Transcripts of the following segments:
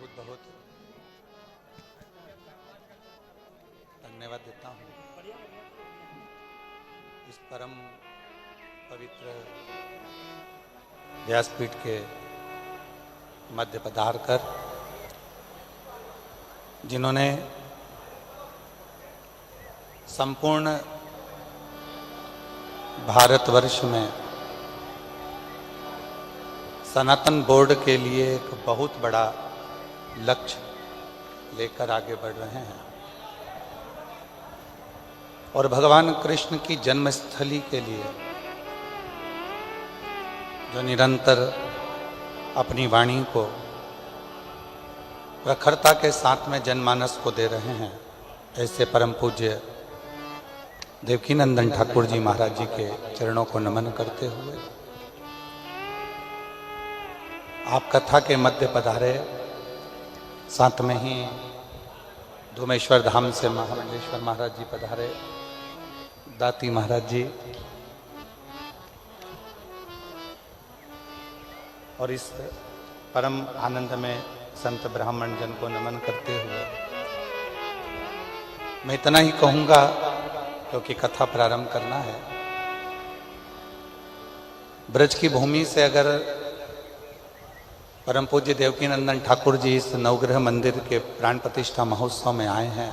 बहुत बहुत धन्यवाद देता हूँ इस परम पवित्र व्यासपीठ के मध्य पधार कर जिन्होंने संपूर्ण भारतवर्ष में सनातन बोर्ड के लिए एक बहुत बड़ा लक्ष्य लेकर आगे बढ़ रहे हैं और भगवान कृष्ण की जन्मस्थली के लिए जो निरंतर अपनी वाणी को प्रखरता के साथ में जनमानस को दे रहे हैं, ऐसे परम पूज्य देवकीनंदन ठाकुर जी महाराज जी के चरणों को नमन करते हुए आप कथा के मध्य पधारे। साथ में ही धूमेश्वर धाम से महामंडलेश्वर महाराज जी पधारे, दाती महाराज जी, और इस परम आनंद में संत ब्राह्मण जन को नमन करते हुए मैं इतना ही कहूँगा क्योंकि कथा प्रारंभ करना है। ब्रज की भूमि से अगर परम पूज्य देवकीनंदन ठाकुर जी इस नवग्रह मंदिर के प्राण प्रतिष्ठा महोत्सव में आए हैं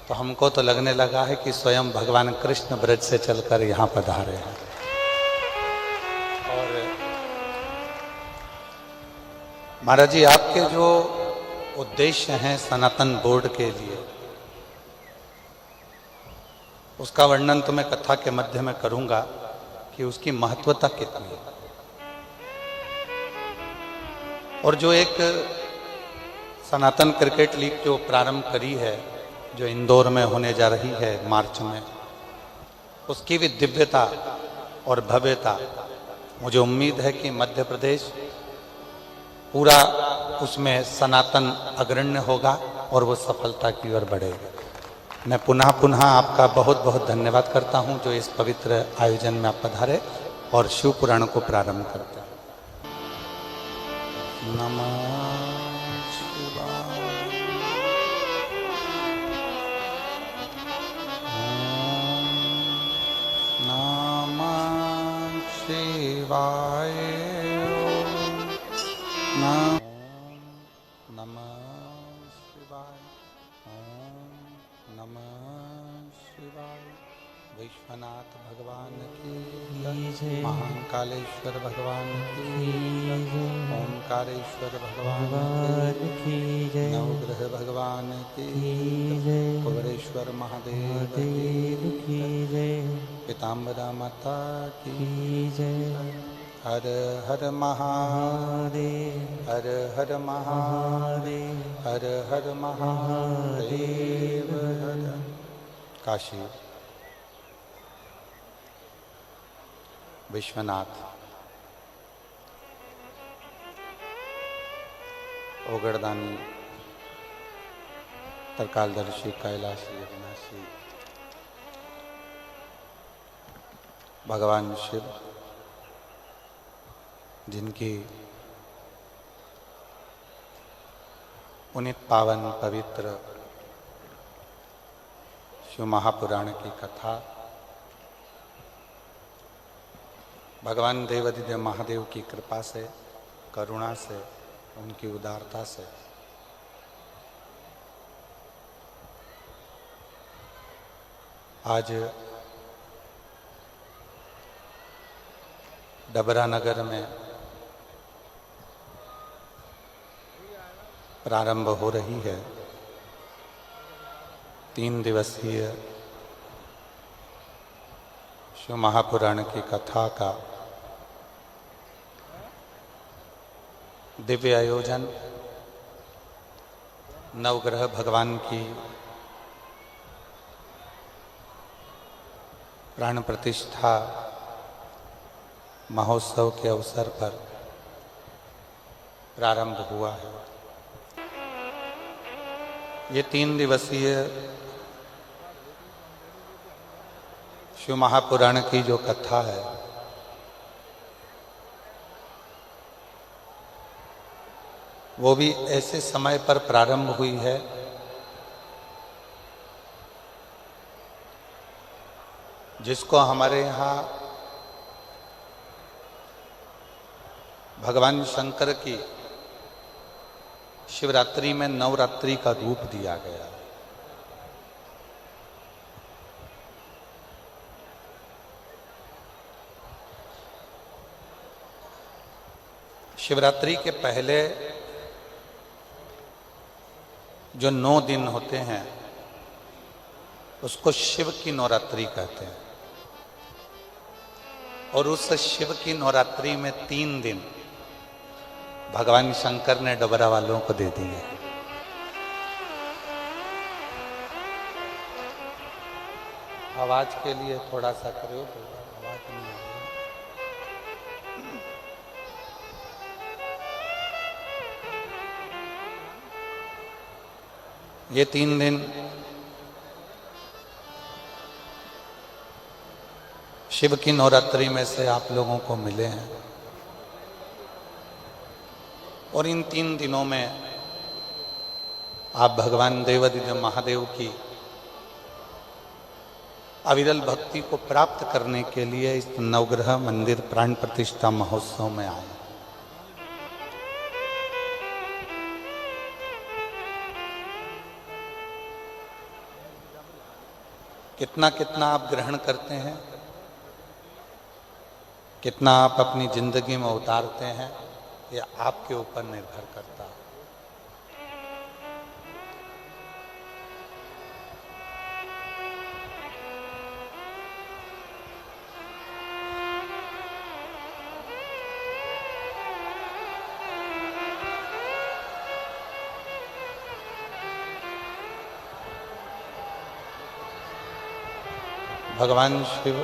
तो हमको तो लगने लगा है कि स्वयं भगवान कृष्ण ब्रज से चलकर यहाँ पधारे हैं। और महाराज जी, आपके जो उद्देश्य हैं सनातन बोर्ड के लिए, उसका वर्णन तो मैं कथा के मध्य में करूंगा कि उसकी महत्वता कितनी है। और जो एक सनातन क्रिकेट लीग जो प्रारंभ करी है, जो इंदौर में होने जा रही है मार्च में, उसकी भी दिव्यता और भव्यता, मुझे उम्मीद है कि मध्य प्रदेश पूरा उसमें सनातन अग्रण्य होगा और वो सफलता की ओर बढ़ेगा। मैं पुनः पुनः आपका बहुत बहुत धन्यवाद करता हूं जो इस पवित्र आयोजन में आप पधारे और शिव पुराण को प्रारंभ करते हैं। नमः शिवाय। नमः शिवाय। नमः शिवाय। नमः शिवाय। विश्वनाथ भगवान की जय, महाकालेश्वर भगवान की जय, ओंकारेश्वर भगवान की जय, नवग्रह भगवान की जय, कुबेरेश्वर महादेव की जय, पीताम्बरा माता की जय। हर हर महादेव, हर हर महादेव, हर हर महादेव। काशी विश्वनाथ, ओगड़दानी, तरकालदर्शी, कैलाशी, अविनाशी भगवान शिव, जिनकी पुनित पावन पवित्र शिव महापुराण की कथा भगवान देवाधिदेव महादेव की कृपा से, करुणा से, उनकी उदारता से आज डबरा नगर में प्रारंभ हो रही है 3 दिवसीय शिव महापुराण की कथा का दिव्य आयोजन। नवग्रह भगवान की प्राण प्रतिष्ठा महोत्सव के अवसर पर प्रारंभ हुआ है। ये 3 दिवसीय शिव महापुराण की जो कथा है वो भी ऐसे समय पर प्रारंभ हुई है जिसको हमारे यहाँ भगवान शंकर की शिवरात्रि में नवरात्रि का रूप दिया गया। शिवरात्रि के पहले जो 9 दिन होते हैं उसको शिव की नवरात्रि कहते हैं, और उस शिव की नवरात्रि में 3 दिन भगवान शंकर ने डबरा वालों को दे दिए। आवाज के लिए थोड़ा सा करो, आवाज नहीं आ रही। ये 3 दिन शिव की नवरात्रि में से आप लोगों को मिले हैं, और इन 3 दिनों में आप भगवान देवाधिदेव महादेव की अविरल भक्ति को प्राप्त करने के लिए इस नवग्रह मंदिर प्राण प्रतिष्ठा महोत्सव में आए। कितना कितना आप ग्रहण करते हैं, कितना आप अपनी जिंदगी में उतारते हैं, यह आपके ऊपर निर्भर करता है। भगवान शिव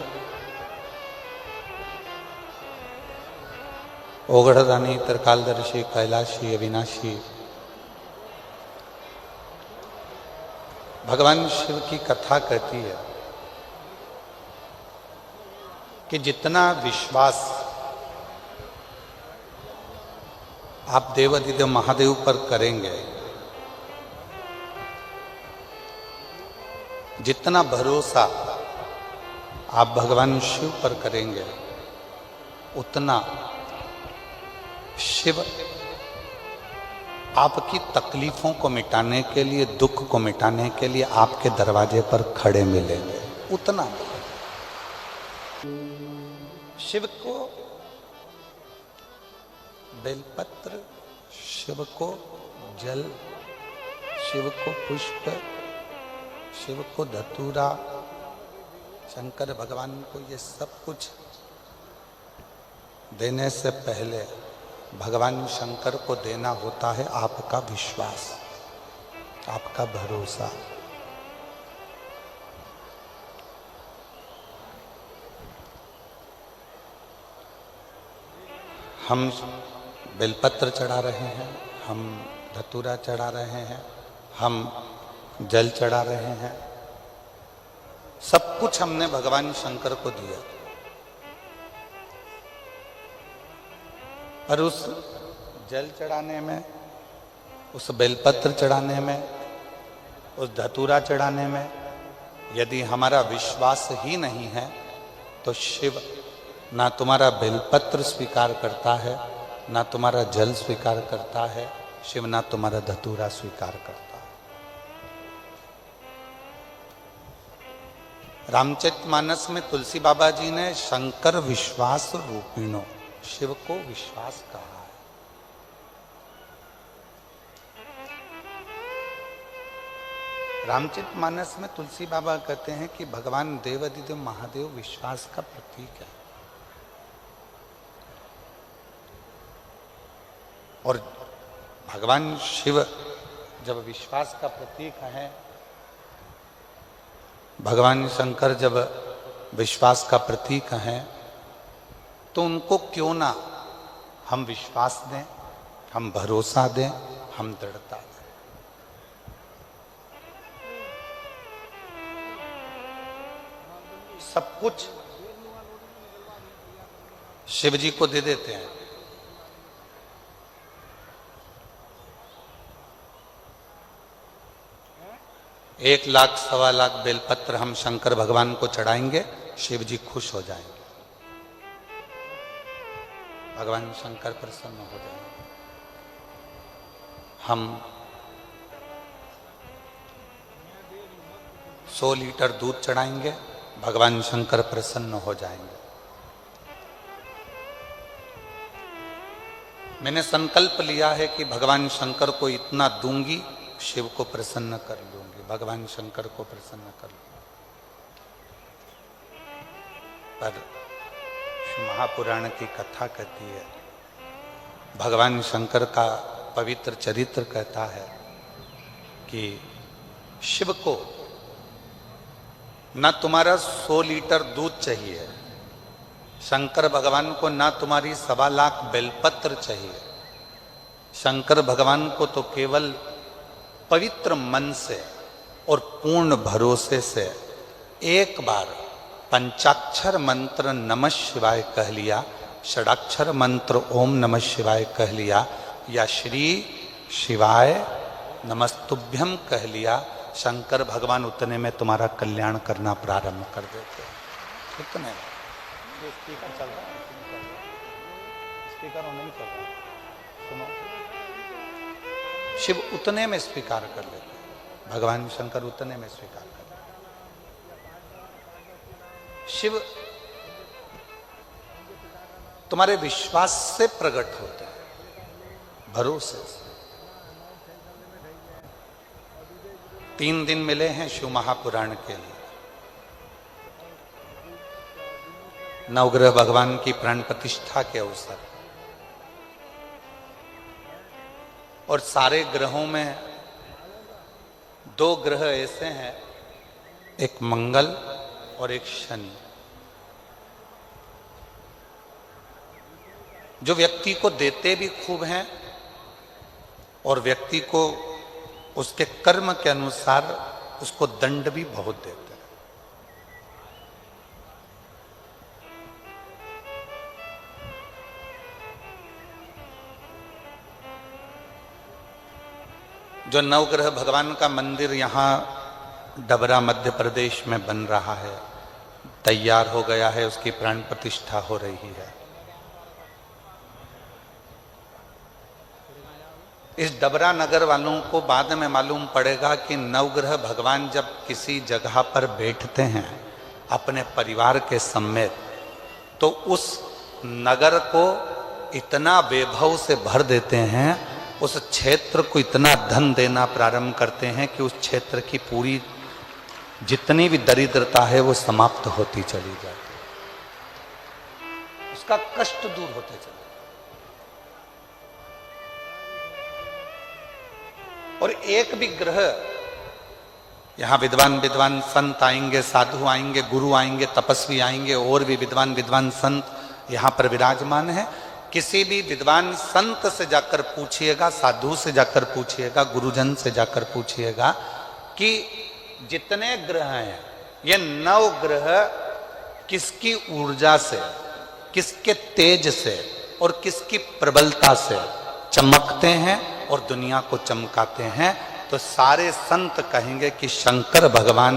ओगढ़दानी त्रिकालदर्शी कैलाशी अविनाशी, भगवान शिव की कथा कहती है कि जितना विश्वास आप देवाधिदेव महादेव पर करेंगे, जितना भरोसा आप भगवान शिव पर करेंगे, उतना शिव आपकी तकलीफों को मिटाने के लिए, दुख को मिटाने के लिए आपके दरवाजे पर खड़े मिलेंगे। उतना शिव को बेलपत्र, शिव को जल, शिव को पुष्प, शिव को धतूरा, शंकर भगवान को ये सब कुछ देने से पहले भगवान शंकर को देना होता है आपका विश्वास, आपका भरोसा। हम बेलपत्र चढ़ा रहे हैं, हम धतूरा चढ़ा रहे हैं, हम जल चढ़ा रहे हैं, सब कुछ हमने भगवान शंकर को दिया। पर उस जल चढ़ाने में, उस बेलपत्र चढ़ाने में, उस धतूरा चढ़ाने में यदि हमारा विश्वास ही नहीं है तो शिव ना तुम्हारा बेलपत्र स्वीकार करता है, ना तुम्हारा जल स्वीकार करता है, शिव ना तुम्हारा धतूरा स्वीकार करता है। रामचरितमानस में तुलसी बाबा जी ने शंकर विश्वास रूपिणो, शिव को विश्वास कहा है। रामचरितमानस में तुलसी बाबा कहते हैं कि भगवान देवाधिदेव महादेव विश्वास का प्रतीक है, और भगवान शिव जब विश्वास का प्रतीक है, भगवान शंकर जब विश्वास का प्रतीक हैं, तो उनको क्यों ना हम विश्वास दें, हम भरोसा दें, हम दृढ़ता दें। सब कुछ शिव जी को दे देते हैं, 1,00,000 सवा लाख बेलपत्र हम शंकर भगवान को चढ़ाएंगे, शिव जी खुश हो जाएंगे, भगवान शंकर प्रसन्न हो जाएंगे। हम 100 लीटर दूध चढ़ाएंगे, भगवान शंकर प्रसन्न हो जाएंगे। मैंने संकल्प लिया है कि भगवान शंकर को इतना दूंगी, शिव को प्रसन्न कर लूंगी, भगवान शंकर को प्रसन्न कर लूंगी। पर महापुराण की कथा कहती है, भगवान शंकर का पवित्र चरित्र कहता है कि शिव को ना तुम्हारा 100 लीटर दूध चाहिए, शंकर भगवान को ना तुम्हारी 1.25 लाख बेलपत्र चाहिए, शंकर भगवान को तो केवल पवित्र मन से और पूर्ण भरोसे से एक बार पंचाक्षर मंत्र नमः शिवाय कह लिया, षडाक्षर मंत्र ओम नमः शिवाय कह लिया, या श्री शिवाय नमस्तुभ्यम कह लिया, शंकर भगवान उतने में तुम्हारा कल्याण करना प्रारंभ कर देते। इतने स्पीकर चल रहा है, स्पीकर नहीं चल रहा, सुनो। शिव उतने में स्वीकार कर लेते, भगवान शंकर उतने में स्वीकार कर लेते। शिव तुम्हारे विश्वास से प्रकट होते हैं, भरोसे से। 3 दिन मिले हैं शिव महापुराण के लिए। नवग्रह भगवान की प्राण प्रतिष्ठा के अवसर, और सारे ग्रहों में 2 ग्रह ऐसे हैं, एक मंगल और एक शनि, जो व्यक्ति को देते भी खूब हैं और व्यक्ति को उसके कर्म के अनुसार उसको दंड भी बहुत देते हैं। जो नवग्रह भगवान का मंदिर यहाँ डबरा मध्य प्रदेश में बन रहा है, तैयार हो गया है, उसकी प्राण प्रतिष्ठा हो रही है। इस डबरा नगर वालों को बाद में मालूम पड़ेगा कि नवग्रह भगवान जब किसी जगह पर बैठते हैं अपने परिवार के समेत, तो उस नगर को इतना वैभव से भर देते हैं, उस क्षेत्र को इतना धन देना प्रारंभ करते हैं कि उस क्षेत्र की पूरी जितनी भी दरिद्रता है वो समाप्त होती चली जाती है, उसका कष्ट दूर होते चले। और एक भी ग्रह, यहां विद्वान संत आएंगे, साधु आएंगे, गुरु आएंगे, तपस्वी आएंगे, और भी विद्वान संत यहां पर विराजमान है। किसी भी विद्वान संत से जाकर पूछिएगा, साधु से जाकर पूछिएगा, गुरुजन से जाकर पूछिएगा कि जितने ग्रह हैं, ये 9 ग्रह किसकी ऊर्जा से, किसके तेज से और किसकी प्रबलता से चमकते हैं और दुनिया को चमकाते हैं, तो सारे संत कहेंगे कि शंकर भगवान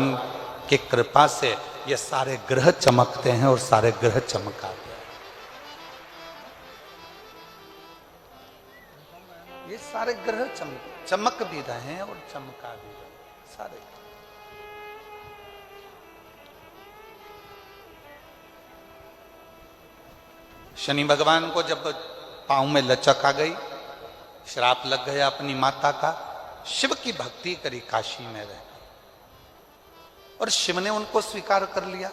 की कृपा से ये सारे ग्रह चमकते हैं और सारे ग्रह चमकाते हैं। ये सारे ग्रह चमक भी रहे हैं और चमका भी रहे हैं सारे। शनि भगवान को जब पांव में लचक आ गई, श्राप लग गया अपनी माता का, शिव की भक्ति करी, काशी में रह, और शिव ने उनको स्वीकार कर लिया।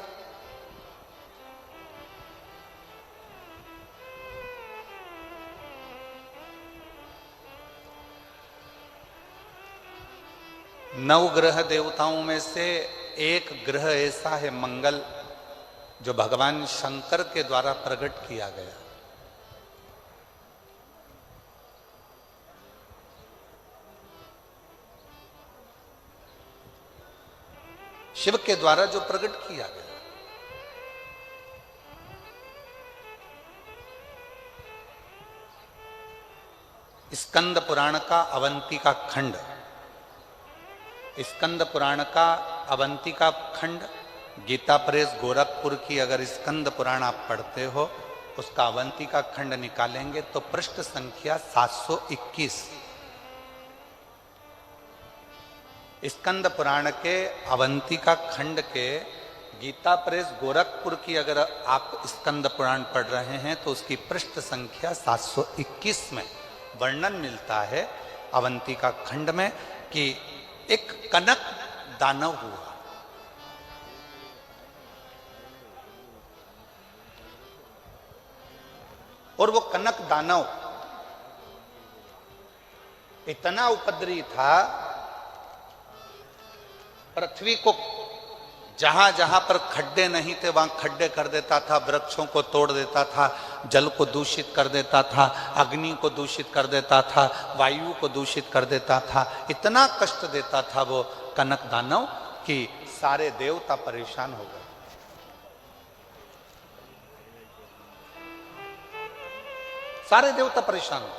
नवग्रह देवताओं में से एक ग्रह ऐसा है मंगल, जो भगवान शंकर के द्वारा प्रकट किया गया। शिव के द्वारा जो प्रकट किया गया, स्कंद पुराण का अवंती का खंड स्कंद पुराण का अवंतिका खंड, गीता प्रेस गोरखपुर की अगर स्कंद पुराण आप पढ़ते हो, उसका अवंतिका खंड निकालेंगे तो पृष्ठ संख्या 721। स्कंद पुराण के अवंतिका खंड के गीता प्रेस गोरखपुर की अगर आप स्कंद पुराण पढ़ रहे हैं तो उसकी पृष्ठ संख्या 721 में वर्णन मिलता है अवंतिका खंड में कि एक कनक दानव हुआ। और वो कनक दानव इतना उपद्रवी था, पृथ्वी को जहां जहां पर खड्डे नहीं थे वहां खड्डे कर देता था, वृक्षों को तोड़ देता था, जल को दूषित कर देता था, अग्नि को दूषित कर देता था, वायु को दूषित कर देता था। इतना कष्ट देता था वो कनक दानव कि सारे देवता परेशान हो गए। सारे देवता परेशान हो।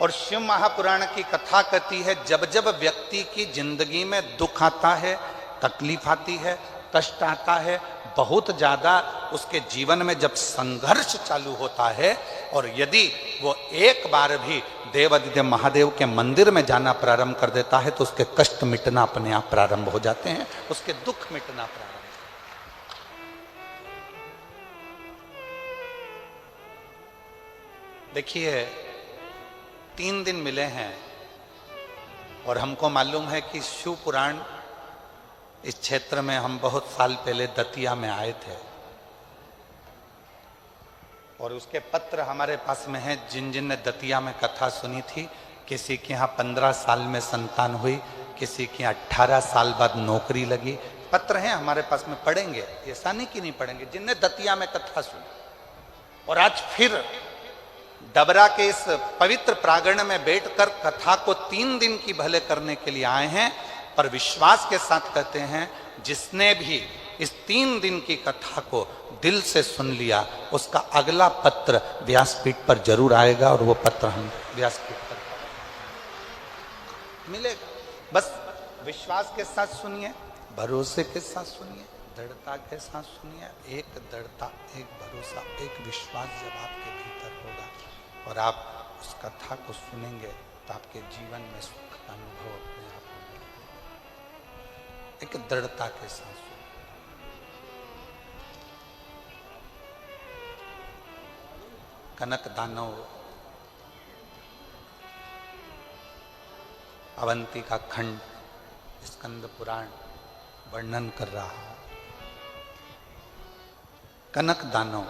और शिव महापुराण की कथा कहती है जब जब व्यक्ति की जिंदगी में दुख आता है, तकलीफ आती है, कष्ट आता है, बहुत ज्यादा उसके जीवन में जब संघर्ष चालू होता है, और यदि वो एक बार भी देवादिदेव महादेव के मंदिर में जाना प्रारंभ कर देता है तो उसके कष्ट मिटना अपने आप प्रारंभ हो जाते हैं, उसके दुख मिटना प्रारंभ। देखिए 3 दिन मिले हैं और हमको मालूम है कि शिव पुराण इस क्षेत्र में हम बहुत साल पहले दतिया में आए थे और उसके पत्र हमारे पास में हैं। जिन जिन ने दतिया में कथा सुनी थी, किसी के यहाँ 15 साल में संतान हुई, किसी के यहाँ 18 साल बाद नौकरी लगी, पत्र हैं हमारे पास में, पढ़ेंगे, ऐसा नहीं कि नहीं पढ़ेंगे, जिनने दतिया में कथा सुनी। और आज फिर डबरा के इस पवित्र प्रांगण में बैठकर कथा को 3 दिन की भले करने के लिए आए हैं, पर विश्वास के साथ कहते हैं जिसने भी इस 3 दिन की कथा को दिल से सुन लिया उसका अगला पत्र व्यासपीठ पर जरूर आएगा और वो पत्र हम व्यासपीठ पर मिलेगा। बस विश्वास के साथ सुनिए, भरोसे के साथ सुनिए, दृढ़ता के साथ सुनिए। एक दृढ़ता, एक भरोसा, एक विश्वास जब आपके भीतर होगा और आप उस कथा को सुनेंगे तो आपके जीवन में सुख का अनुभव अपने आप होगा। एक दृढ़ता के साथ सुनिए। कनक दानव अवंतिका खंड स्कंद पुराण वर्णन कर रहा है। कनक दानव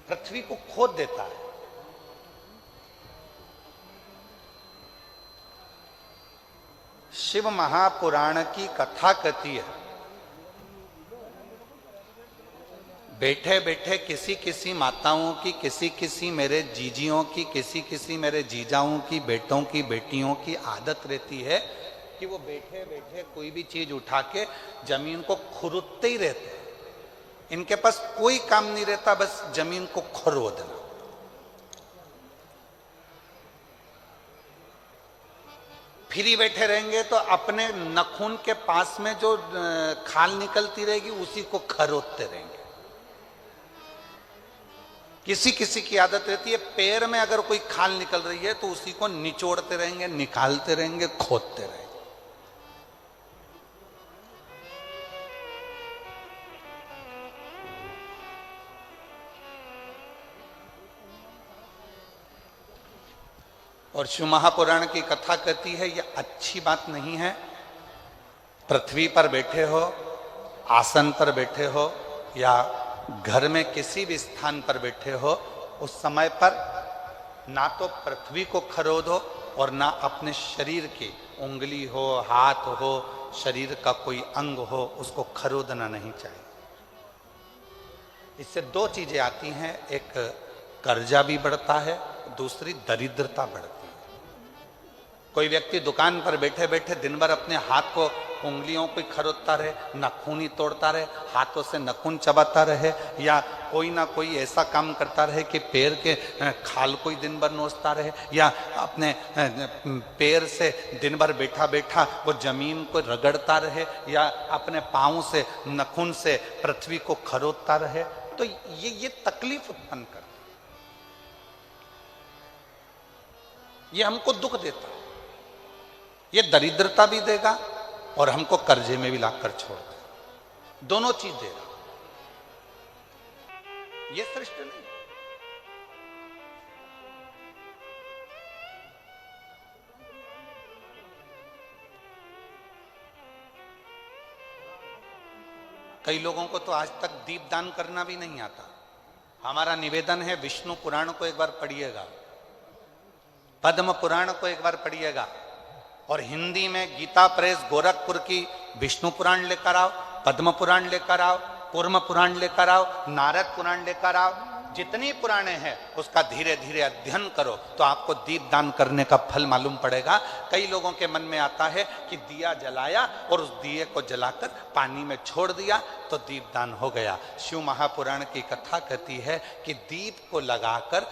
पृथ्वी को खोद देता है। शिव महापुराण की कथा कहती है बैठे बैठे किसी किसी माताओं की, किसी किसी मेरे जीजियों की, किसी किसी मेरे जीजाओं की, बेटों की, बेटियों की आदत रहती है कि वो बैठे बैठे कोई भी चीज उठा के जमीन को खुरदते ही रहते हैं। इनके पास कोई काम नहीं रहता, बस जमीन को खुरदना। फ्री बैठे रहेंगे तो अपने नखून के पास में जो खाल निकलती रहेगी उसी को खरोदते रहेंगे। किसी किसी की आदत रहती है पैर में अगर कोई खाल निकल रही है तो उसी को निचोड़ते रहेंगे, निकालते रहेंगे, खोदते रहेंगे। और शिव महापुराण की कथा कहती है यह अच्छी बात नहीं है। पृथ्वी पर बैठे हो, आसन पर बैठे हो या घर में किसी भी स्थान पर बैठे हो, उस समय पर ना तो पृथ्वी को खरोदो और ना अपने शरीर की उंगली हो, हाथ हो, शरीर का कोई अंग हो, उसको खरोदना नहीं चाहिए। इससे 2 चीजें आती हैं, एक कर्जा भी बढ़ता है, दूसरी दरिद्रता बढ़ती है। कोई व्यक्ति दुकान पर बैठे बैठे दिन भर अपने हाथ को, उंगलियों को खरोदता रहे, नाखून ही तोड़ता रहे, हाथों से नाखून चबाता रहे, या कोई ना कोई ऐसा काम करता रहे कि पैर के खाल को ही दिन भर नोचता रहे, या अपने पैर से दिन भर बैठा बैठा वो जमीन को रगड़ता रहे, या अपने पाँव से नाखून से पृथ्वी को खरोदता रहे, तो ये तकलीफ उत्पन्न करता, ये हमको दुख देता, ये दरिद्रता भी देगा और हमको कर्जे में भी लाकर छोड़ देगा, दोनों चीज देगा। ये श्रेष्ठ नहीं। कई लोगों को तो आज तक दीपदान करना भी नहीं आता। हमारा निवेदन है, विष्णु पुराण को एक बार पढ़िएगा, पद्म पुराण को एक बार पढ़िएगा, और हिंदी में गीता प्रेस गोरखपुर की विष्णु पुराण लेकर आओ, पद्म पुराण लेकर आओ, कूर्म पुराण लेकर आओ, नारद पुराण लेकर आओ, जितनी पुराणे हैं उसका धीरे धीरे अध्ययन करो तो आपको दीपदान करने का फल मालूम पड़ेगा। कई लोगों के मन में आता है कि दिया जलाया और उस दिए को जलाकर पानी में छोड़ दिया तो दीपदान हो गया। शिव महापुराण की कथा कहती है कि दीप को लगाकर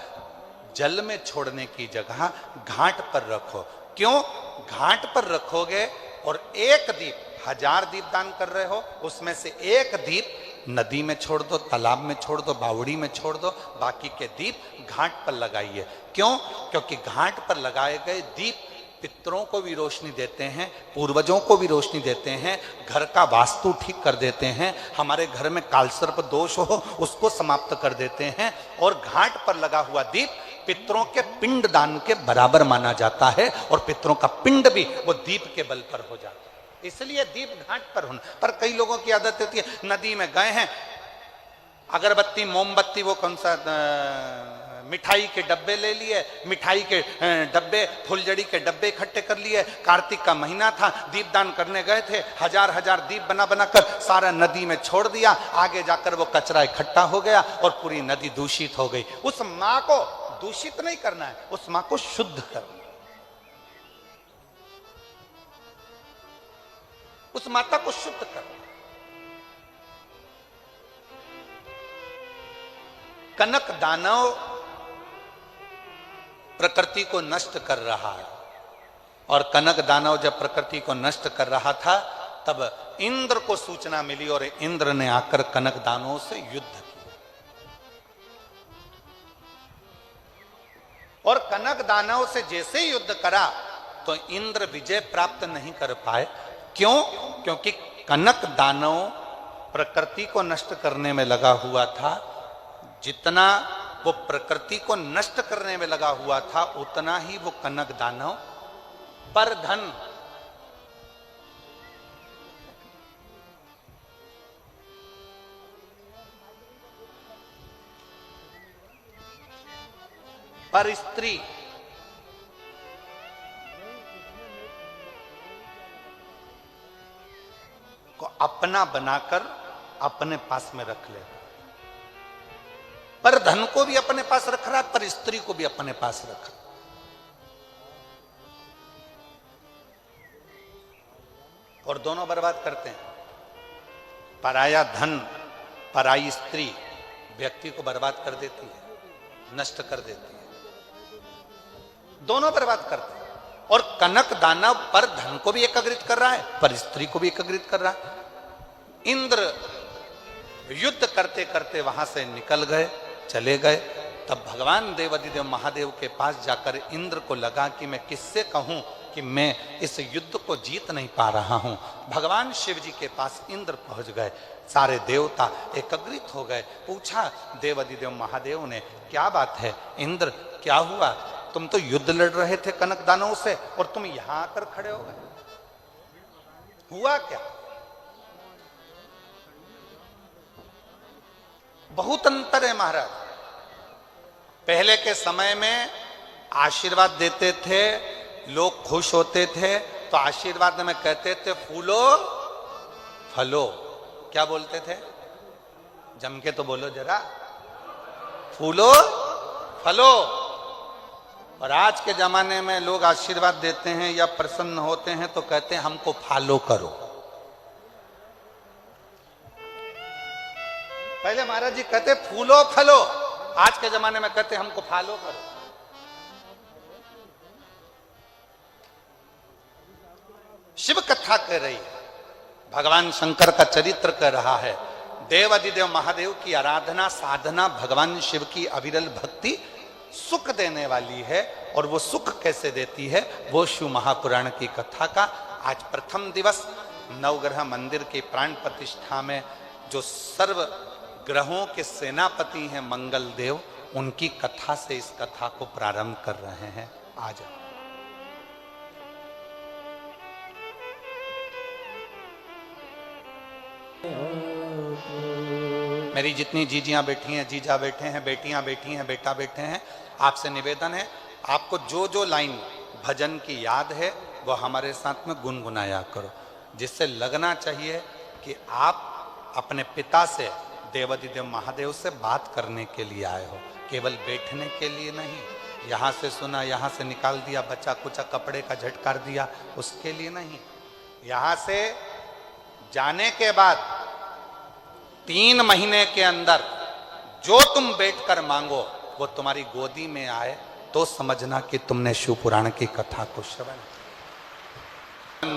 जल में छोड़ने की जगह घाट पर रखो। क्यों? घाट पर रखोगे और एक दीप, 1000 दीप दान कर रहे हो, उसमें से एक दीप नदी में छोड़ दो, तालाब में छोड़ दो, बावड़ी में छोड़ दो, बाकी के दीप घाट पर लगाइए। क्यों? क्योंकि घाट पर लगाए गए दीप पितरों को भी रोशनी देते हैं, पूर्वजों को भी रोशनी देते हैं, घर का वास्तु ठीक कर देते हैं, हमारे घर में कालसर्प दोष हो उसको समाप्त कर देते हैं, और घाट पर लगा हुआ दीप पितरों के पिंड दान के बराबर माना जाता है, और पितरों का पिंड भी वो दीप के बल पर हो जाता है। इसलिए दीप घाट पर होना। पर कई लोगों की आदत होती है, नदी में गए हैं, अगरबत्ती मोमबत्ती वो कौन सा मिठाई के डब्बे ले लिए, मिठाई के डब्बे, फुलझड़ी के डब्बे इकट्ठे कर लिए, कार्तिक का महीना था, दीपदान करने गए थे, 1000 दीप बना बना कर सारा नदी में छोड़ दिया, आगे जाकर वो कचरा इकट्ठा हो गया और पूरी नदी दूषित हो गई। उस माँ को दूषित नहीं करना है, उस माँ को शुद्ध करना, उस माता को शुद्ध करना। कनक दानव प्रकृति को नष्ट कर रहा है, और कनक दानव जब प्रकृति को नष्ट कर रहा था तब इंद्र को सूचना मिली और इंद्र ने आकर कनक दानवों से युद्ध किया, और कनक दानव से जैसे युद्ध करा तो इंद्र विजय प्राप्त नहीं कर पाए। क्यों? क्योंकि कनक दानव प्रकृति को नष्ट करने में लगा हुआ था, जितना वो प्रकृति को नष्ट करने में लगा हुआ था उतना ही वो कनक दानव पर धन, पर स्त्री, को अपना बनाकर अपने पास में रख लेगा। पर धन को भी अपने पास रख रहा है, पर स्त्री को भी अपने पास रख रहा, और दोनों बर्बाद करते हैं। पराया धन, पराई स्त्री व्यक्ति को बर्बाद कर देती है, नष्ट कर देती है, दोनों बर्बाद करते हैं। और कनक दानव पर धन को भी एकाग्रित कर रहा है, पर स्त्री को भी एकाग्रित कर रहा है। इंद्र युद्ध करते करते वहां से निकल गए, चले गए। तब भगवान देवाधिदेव महादेव के पास जाकर इंद्र को लगा कि मैं किससे कहूं कि मैं इस युद्ध को जीत नहीं पा रहा हूं। भगवान शिव जी के पास इंद्र पहुंच गए, सारे देवता एकत्रित हो गए। पूछा देवाधिदेव महादेव ने, क्या बात है इंद्र, क्या हुआ? तुम तो युद्ध लड़ रहे थे कनक दानवों से और तुम यहां आकर खड़े हो गए, हुआ क्या? बहुत अंतर है महाराज। पहले के समय में आशीर्वाद देते थे, लोग खुश होते थे तो आशीर्वाद में कहते थे फूलो फलो। क्या बोलते थे? जम के तो बोलो जरा, फूलो फलो। और आज के जमाने में लोग आशीर्वाद देते हैं या प्रसन्न होते हैं तो कहते हैं हमको फॉलो करो। पहले महाराज जी कहते फूलो फलो, आज के जमाने में कहते हमको फॉलो करो। शिव कथा कह रही है, भगवान शंकर का चरित्र कह रहा है। देव अधिदेव महादेव की आराधना साधना भगवान शिव की अविरल भक्ति सुख देने वाली है। और वो सुख कैसे देती है, वो शिव महापुराण की कथा का आज प्रथम दिवस नवग्रह मंदिर की प्राण प्रतिष्ठा में जो सर्व ग्रहों के सेनापति हैं मंगल देव, उनकी कथा से इस कथा को प्रारंभ कर रहे हैं। आज मेरी जितनी जीजियां बैठी हैं, जीजा बैठे हैं, बेटियां बैठी हैं, बेटा बैठे हैं, आपसे निवेदन है आपको जो जो लाइन भजन की याद है वो हमारे साथ में गुनगुनाया करो, जिससे लगना चाहिए कि आप अपने पिता से देवाधिदेव महादेव से बात करने के लिए आए हो, केवल बैठने के लिए नहीं। यहाँ से सुना, यहाँ से निकाल दिया, बच्चा कुचा कपड़े का झटकार दिया, उसके लिए नहीं। यहाँ से जाने के बाद 3 महीने के अंदर जो तुम बैठकर मांगो वो तुम्हारी गोदी में आए तो समझना कि तुमने शिव पुराण की कथा को श्रवण।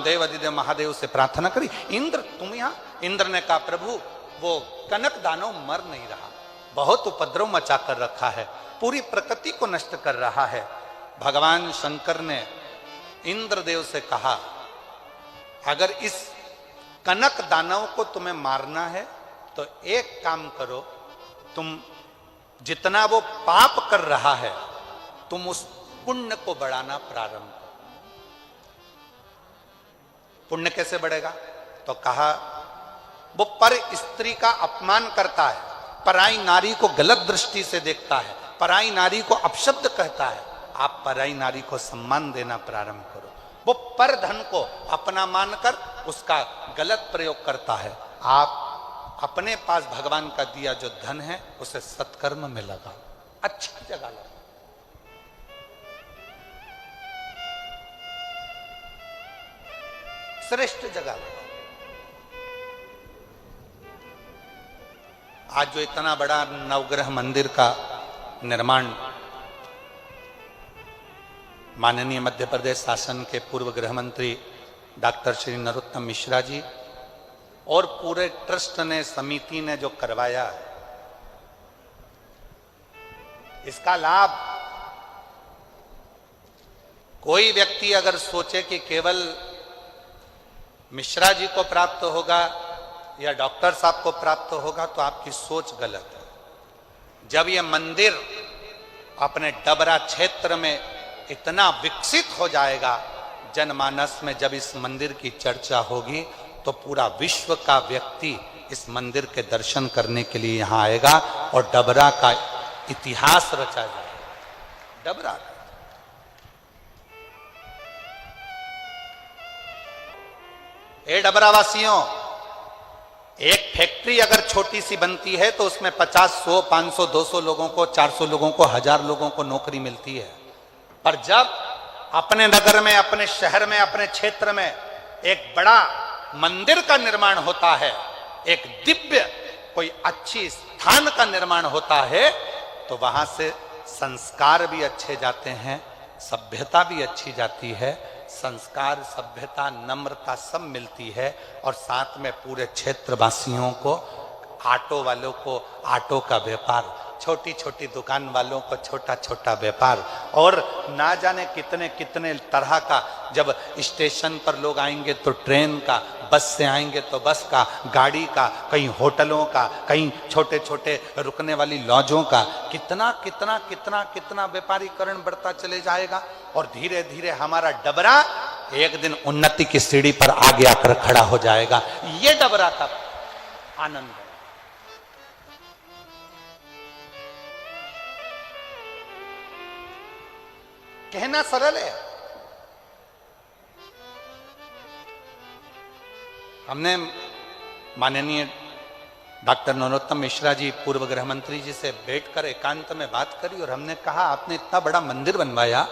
देव अधिदेव महादेव से प्रार्थना करी, इंद्र तुम यहाँ। इंद्र ने कहा प्रभु वो कनक दानव मर नहीं रहा, बहुत उपद्रव मचा कर रखा है, पूरी प्रकृति को नष्ट कर रहा है। भगवान शंकर ने इंद्रदेव से कहा अगर इस कनक दानव को तुम्हें मारना है तो एक काम करो, तुम जितना वो पाप कर रहा है तुम उस पुण्य को बढ़ाना प्रारंभ करो। पुण्य कैसे बढ़ेगा? तो कहा वो पर स्त्री का अपमान करता है, पराई नारी को गलत दृष्टि से देखता है, पराई नारी को अपशब्द कहता है, आप पराई नारी को सम्मान देना प्रारंभ करो। वो पर धन को अपना मानकर उसका गलत प्रयोग करता है, आप अपने पास भगवान का दिया जो धन है उसे सत्कर्म में लगाओ, अच्छी जगह लगाओ। श्रेष्ठ जगह लगाओ। आज जो इतना बड़ा नवग्रह मंदिर का निर्माण माननीय मध्य प्रदेश शासन के पूर्व गृह मंत्री डॉक्टर श्री नरोत्तम मिश्रा जी और पूरे ट्रस्ट ने, समिति ने जो करवाया, इसका लाभ कोई व्यक्ति अगर सोचे कि केवल मिश्रा जी को प्राप्त होगा या डॉक्टर साहब को प्राप्त होगा तो आपकी सोच गलत है। जब यह मंदिर अपने डबरा क्षेत्र में इतना विकसित हो जाएगा, जनमानस में जब इस मंदिर की चर्चा होगी तो पूरा विश्व का व्यक्ति इस मंदिर के दर्शन करने के लिए यहाँ आएगा और डबरा का इतिहास रचा जाएगा। डबरा ए डबरा वासियों, एक फैक्ट्री अगर छोटी सी बनती है तो उसमें 50, 100, 500, 200 लोगों को, 400 लोगों को, 1000 लोगों को नौकरी मिलती है। पर जब अपने नगर में, अपने शहर में, अपने क्षेत्र में एक बड़ा मंदिर का निर्माण होता है, एक दिव्य कोई अच्छी स्थान का निर्माण होता है, तो वहां से संस्कार भी अच्छे जाते हैं, सभ्यता भी अच्छी जाती है। संस्कार, सभ्यता, नम्रता सब मिलती है और साथ में पूरे क्षेत्रवासियों को, ऑटो वालों को ऑटो का व्यापार, छोटी छोटी दुकान वालों को छोटा छोटा व्यापार, और ना जाने कितने कितने तरह का, जब स्टेशन पर लोग आएंगे तो ट्रेन का, बस से आएंगे तो बस का, गाड़ी का, कहीं होटलों का, कहीं छोटे छोटे रुकने वाली लॉजों का, कितना कितना कितना कितना व्यापारीकरण बढ़ता चले जाएगा। और धीरे धीरे हमारा डबरा एक दिन उन्नति की सीढ़ी पर आगे आकर खड़ा हो जाएगा। ये डबरा का आनंद है। कहना सरल है। हमने माननीय डॉक्टर नरोत्तम मिश्रा जी पूर्व गृह मंत्री जी से बैठकर एकांत में बात करी और हमने कहा आपने इतना बड़ा मंदिर बनवाया,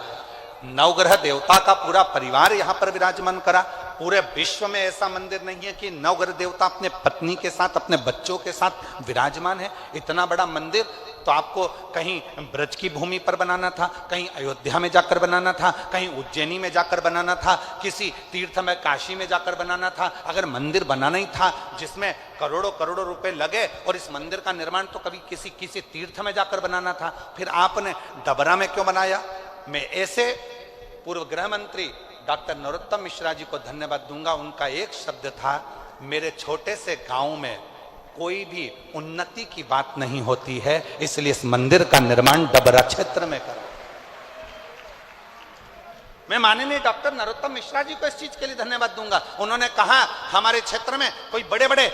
नवग्रह देवता का पूरा परिवार यहां पर विराजमान करा, पूरे विश्व में ऐसा मंदिर नहीं है कि नवग्रह देवता अपने पत्नी के साथ अपने बच्चों के साथ विराजमान है। इतना बड़ा मंदिर तो आपको कहीं ब्रज की भूमि पर बनाना था, कहीं अयोध्या में जाकर बनाना था, कहीं उज्जैनी में जाकर बनाना था, किसी तीर्थ में काशी में जाकर बनाना था। अगर मंदिर बनाना ही था जिसमें करोड़ों करोड़ों रुपए लगे और इस मंदिर का निर्माण तो कभी किसी तीर्थ में जाकर बनाना था, फिर आपने डबरा में क्यों बनाया? मैं ऐसे पूर्व गृह मंत्री डॉक्टर नरोत्तम मिश्रा जी को धन्यवाद दूंगा। उनका एक शब्द था, मेरे छोटे से गांव में कोई भी उन्नति की बात नहीं होती है, इसलिए इस मंदिर का निर्माण डबरा क्षेत्र में करा। मैं माननीय डॉक्टर नरोत्तम मिश्रा जी को इस चीज के लिए धन्यवाद दूंगा। उन्होंने कहा हमारे क्षेत्र में कोई बड़े बड़े,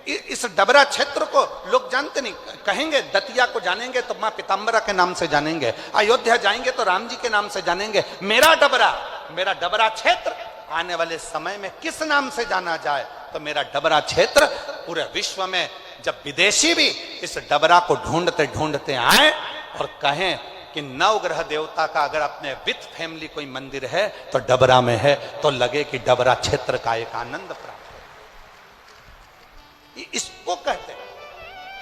इस डबरा क्षेत्र को लोग जानते नहीं, कहेंगे दतिया को जानेंगे तो मां पीताम्बरा के नाम से जानेंगे, अयोध्या जाएंगे तो राम जी के नाम से जानेंगे। मेरा डबरा क्षेत्र आने वाले समय में किस नाम से जाना जाए? तो मेरा डबरा क्षेत्र पूरे विश्व में जब विदेशी भी इस डबरा को ढूंढते ढूंढते आए और कहें कि नवग्रह देवता का अगर अपने विथ फैमिली कोई मंदिर है तो डबरा में है, तो लगे कि डबरा क्षेत्र का एक आनंद प्राप्त। इसको कहते,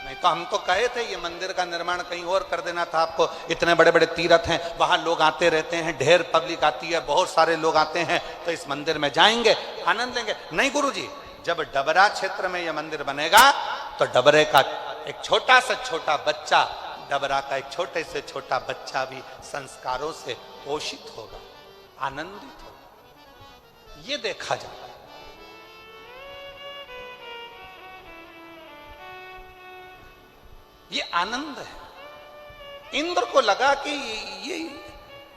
नहीं तो हम तो कहे थे ये मंदिर का निर्माण कहीं और कर देना था आपको। इतने बड़े बड़े तीर्थ हैं, वहां लोग आते रहते हैं, ढेर पब्लिक आती है, बहुत सारे लोग आते हैं, तो इस मंदिर में जाएंगे आनंद लेंगे। नहीं गुरुजी, जब डबरा क्षेत्र में यह मंदिर बनेगा तो डबरे का एक छोटा से छोटा बच्चा, डबरा का एक छोटे से छोटा बच्चा भी संस्कारों से पोषित होगा, आनंदित होगा। ये देखा जाए। ये आनंद है। इंद्र को लगा कि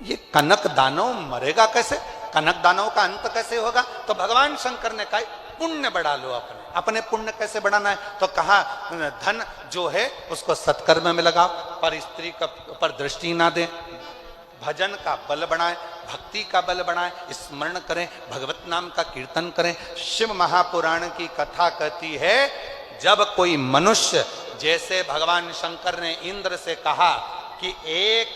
ये कनक दानव मरेगा कैसे, कनक दानव का अंत कैसे होगा? तो भगवान शंकर ने कहा पुण्य बढ़ा लो, अपने पुण्य कैसे बढ़ाना है? तो कहा धन जो है उसको सत्कर्म में लगाओ, पर स्त्री का पर दृष्टि ना दें, भजन का बल बढ़ाएं, भक्ति का बल बढ़ाएं, स्मरण करें, भगवत नाम का कीर्तन करें। शिव महापुराण की कथा कहती है, जब कोई मनुष्य, जैसे भगवान शंकर ने इंद्र से कहा कि एक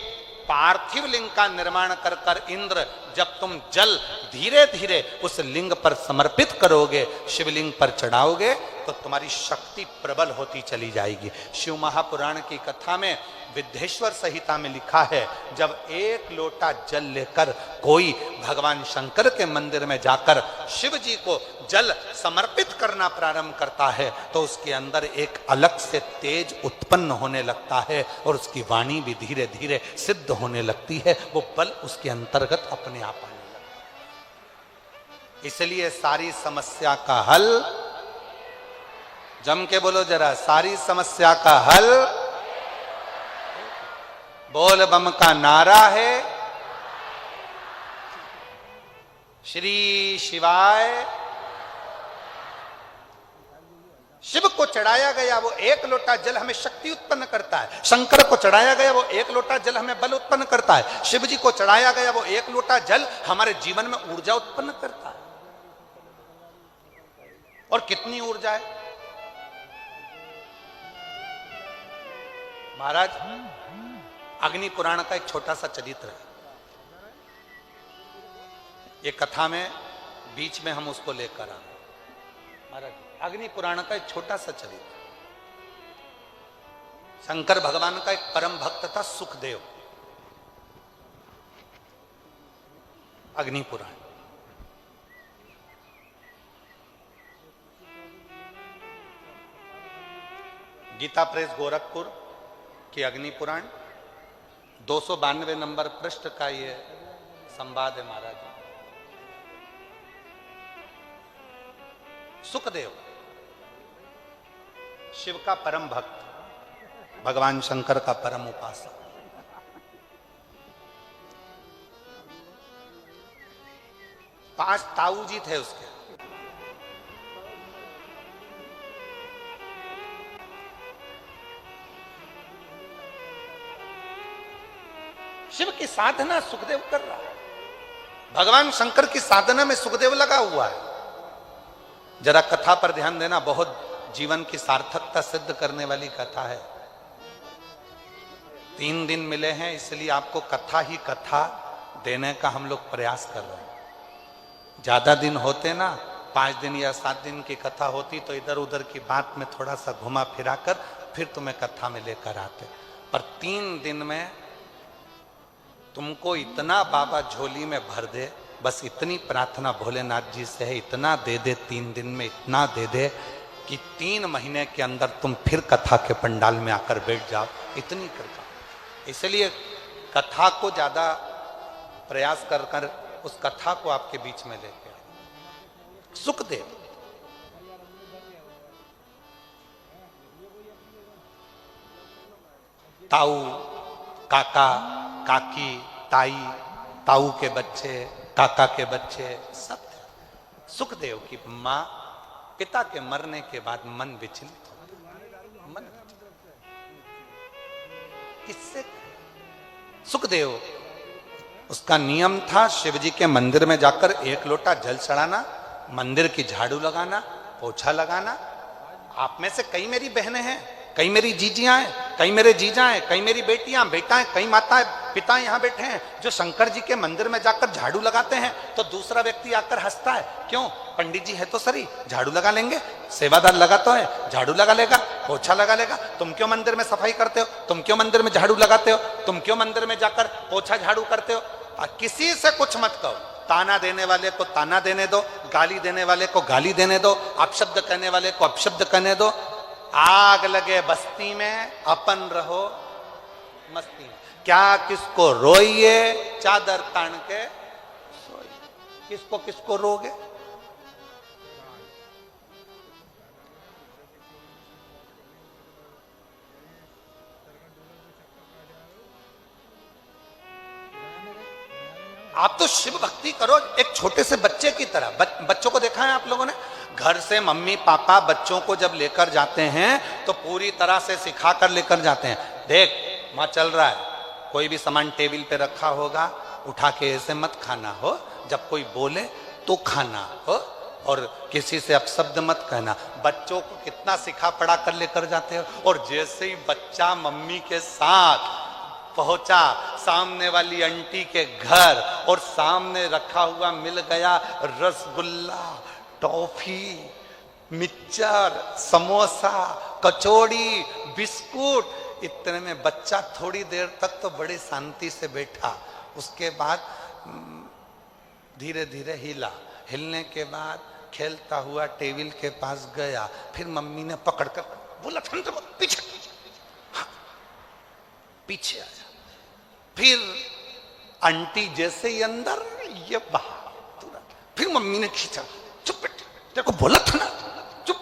पार्थिव लिंग का निर्माण कर कर इंद्र, जब तुम जल धीरे धीरे उस लिंग पर समर्पित करोगे, शिवलिंग पर चढ़ाओगे, तो तुम्हारी शक्ति प्रबल होती चली जाएगी। शिव महापुराण की कथा में विद्येश्वर संहिता में लिखा है, जब एक लोटा जल लेकर कोई भगवान शंकर के मंदिर में जाकर शिव जी को जल समर्पित करना प्रारंभ करता है, तो उसके अंदर एक अलग से तेज उत्पन्न होने लगता है और उसकी वाणी भी धीरे धीरे सिद्ध होने लगती है, वो बल उसके अंतर्गत अपने आप आने लगता है। इसलिए सारी समस्या का हल, जम के बोलो जरा, सारी समस्या का हल बोल बम का नारा है, श्री शिवाय। शिव को चढ़ाया गया वो एक लोटा जल हमें शक्ति उत्पन्न करता है, शंकर को चढ़ाया गया वो एक लोटा जल हमें बल उत्पन्न करता है, शिव जी को चढ़ाया गया वो एक लोटा जल हमारे जीवन में ऊर्जा उत्पन्न करता है। और कितनी ऊर्जा है महाराज। अग्नि पुराण का एक छोटा सा चरित्र है, ये कथा में बीच में हम उसको लेकर आए महाराज। अग्नि पुराण का एक छोटा सा चरित्र, शंकर भगवान का एक परम भक्त था सुखदेव। अग्नि पुराण गीता प्रेस गोरखपुर की अग्नि पुराण 292 नंबर पृष्ठ का ये संवाद है महाराज। सुखदेव शिव का परम भक्त, भगवान शंकर का परम उपासक, 5 ताऊ जी थे उसके। शिव की साधना सुखदेव कर रहा है, भगवान शंकर की साधना में सुखदेव लगा हुआ है। जरा कथा पर ध्यान देना, बहुत जीवन की सार्थकता सिद्ध करने वाली कथा है। 3 दिन मिले हैं, इसलिए आपको कथा ही कथा देने का हम लोग प्रयास कर रहे हैं। ज्यादा दिन होते ना, 5 दिन या 7 दिन की कथा होती तो इधर उधर की बात में थोड़ा सा घुमा फिरा कर फिर तुम्हें कथा में लेकर आते। पर 3 दिन में तुमको इतना बाबा झोली में भर दे, बस इतनी प्रार्थना भोलेनाथ जी से है, इतना दे दे 3 दिन में, इतना दे दे कि 3 महीने के अंदर तुम फिर कथा के पंडाल में आकर बैठ जाओ। इतनी कृपा। इसलिए कथा को ज्यादा प्रयास कर कर उस कथा को आपके बीच में लेके आए। सुखदेव ताऊ, काका, काकी, ताई, ताऊ के बच्चे, काका के बच्चे सब थे। सुखदेव की मां पिता के मरने के बाद मन विचलित हो, मन किससे? सुखदेव, उसका नियम था शिव जी के मंदिर में जाकर 1 लोटा जल चढ़ाना, मंदिर की झाड़ू लगाना, पोछा लगाना। आप में से कई मेरी बहनें हैं, कई मेरी जीजियां हैं, कई मेरे जीजा हैं, कई मेरी बेटियां बेटा हैं, कई माताएं पिता यहां बैठे हैं जो शंकर जी के मंदिर में जाकर झाड़ू लगाते हैं तो दूसरा व्यक्ति आकर हंसता है। क्यों? पंडित जी है तो सही, झाड़ू लगा लेंगे, सेवादार लगा तो है, झाड़ू लगा लेगा, पोछा लगा लेगा। तुम क्यों मंदिर में सफाई करते हो? तुम क्यों मंदिर में झाड़ू लगाते हो? तुम क्यों मंदिर में जाकर पोछा झाड़ू करते हो? किसी से कुछ मत कहो। ताना देने वाले को ताना देने दो, गाली देने वाले को गाली देने दो, अपशब्द कहने वाले को अपशब्द कहने दो। आग लगे बस्ती में, अपन रहो मस्ती में। क्या किसको रोइए, चादर तान के सोइए। किसको किसको रोगे? आप तो शिव भक्ति करो एक छोटे से बच्चे की तरह। बच्चों को देखा है आप लोगों ने? घर से मम्मी पापा बच्चों को जब लेकर जाते हैं तो पूरी तरह से सिखा कर लेकर जाते हैं। देख मां चल रहा है, कोई भी सामान टेबल पे रखा होगा, उठा के ऐसे मत खाना हो, जब कोई बोले तो खाना हो, और किसी से अपशब्द मत कहना। बच्चों को कितना सिखा पढ़ा कर लेकर जाते हो। और जैसे ही बच्चा मम्मी के साथ पहुंचा सामने वाली आंटी के घर और सामने रखा हुआ मिल गया रसगुल्ला, टॉफी, मिक्सचर, समोसा, कचौड़ी, बिस्कुट, इतने में बच्चा थोड़ी देर तक तो बड़ी शांति से बैठा। उसके बाद धीरे धीरे हिला, हिलने के बाद खेलता हुआ टेबल के पास गया। फिर मम्मी ने पकड़कर बोला पीछे, हाँ, पीछे आया। फिर आंटी जैसे ही अंदर, ये बाहर तुरंत। फिर मम्मी ने खींचा, चुप बेटे, तेरे को बोला था ना, चुप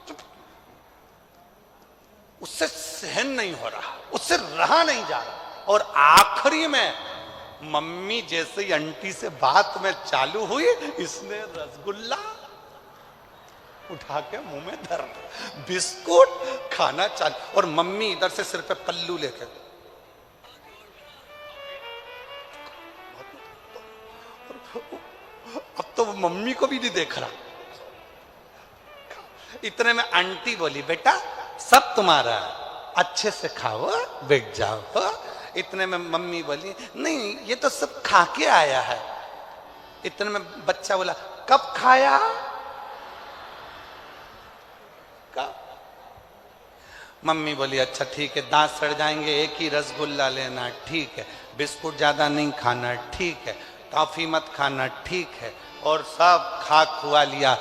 चुप। उससे सहन नहीं हो रहा, उससे रहा नहीं जा रहा। और आखिरी में मम्मी जैसे ही आंटी से बात में चालू हुई, इसने रसगुल्ला उठा के मुंह में धर, बिस्कुट खाना चालू। और मम्मी इधर से सिर पे पल्लू लेकर, अब तो वो मम्मी को भी नहीं देख रहा। इतने में आंटी बोली, बेटा सब तुम्हारा है, अच्छे से खाओ, बैठ जाओ। इतने में मम्मी बोली, नहीं ये तो सब खा के आया है। इतने में बच्चा बोला, कब खाया? कब? मम्मी बोली, अच्छा ठीक है, दांत सड़ जाएंगे, एक ही रसगुल्ला लेना, ठीक है, बिस्कुट ज्यादा नहीं खाना, ठीक है, टॉफी मत खाना, ठीक है। और सब खा खुआ लिया।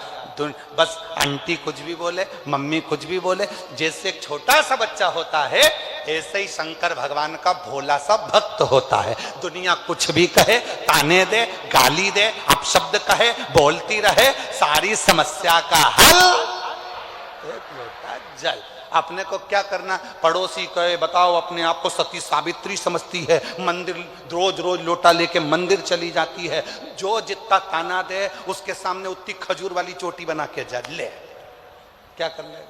बस आंटी कुछ भी बोले, मम्मी कुछ भी बोले, जैसे एक छोटा सा बच्चा होता है ऐसे ही शंकर भगवान का भोला सा भक्त होता है। दुनिया कुछ भी कहे, ताने दे, गाली दे, अपशब्द कहे, बोलती रहे, सारी समस्या का हल एक लोटा जल। अपने को क्या करना? पड़ोसी कहे, बताओ, अपने आप को सती सावित्री समझती है, मंदिर रोज रोज लोटा लेके मंदिर चली जाती है। जो जितना ताना दे उसके सामने उतनी खजूर वाली चोटी बना के जा ले। क्या कर ले?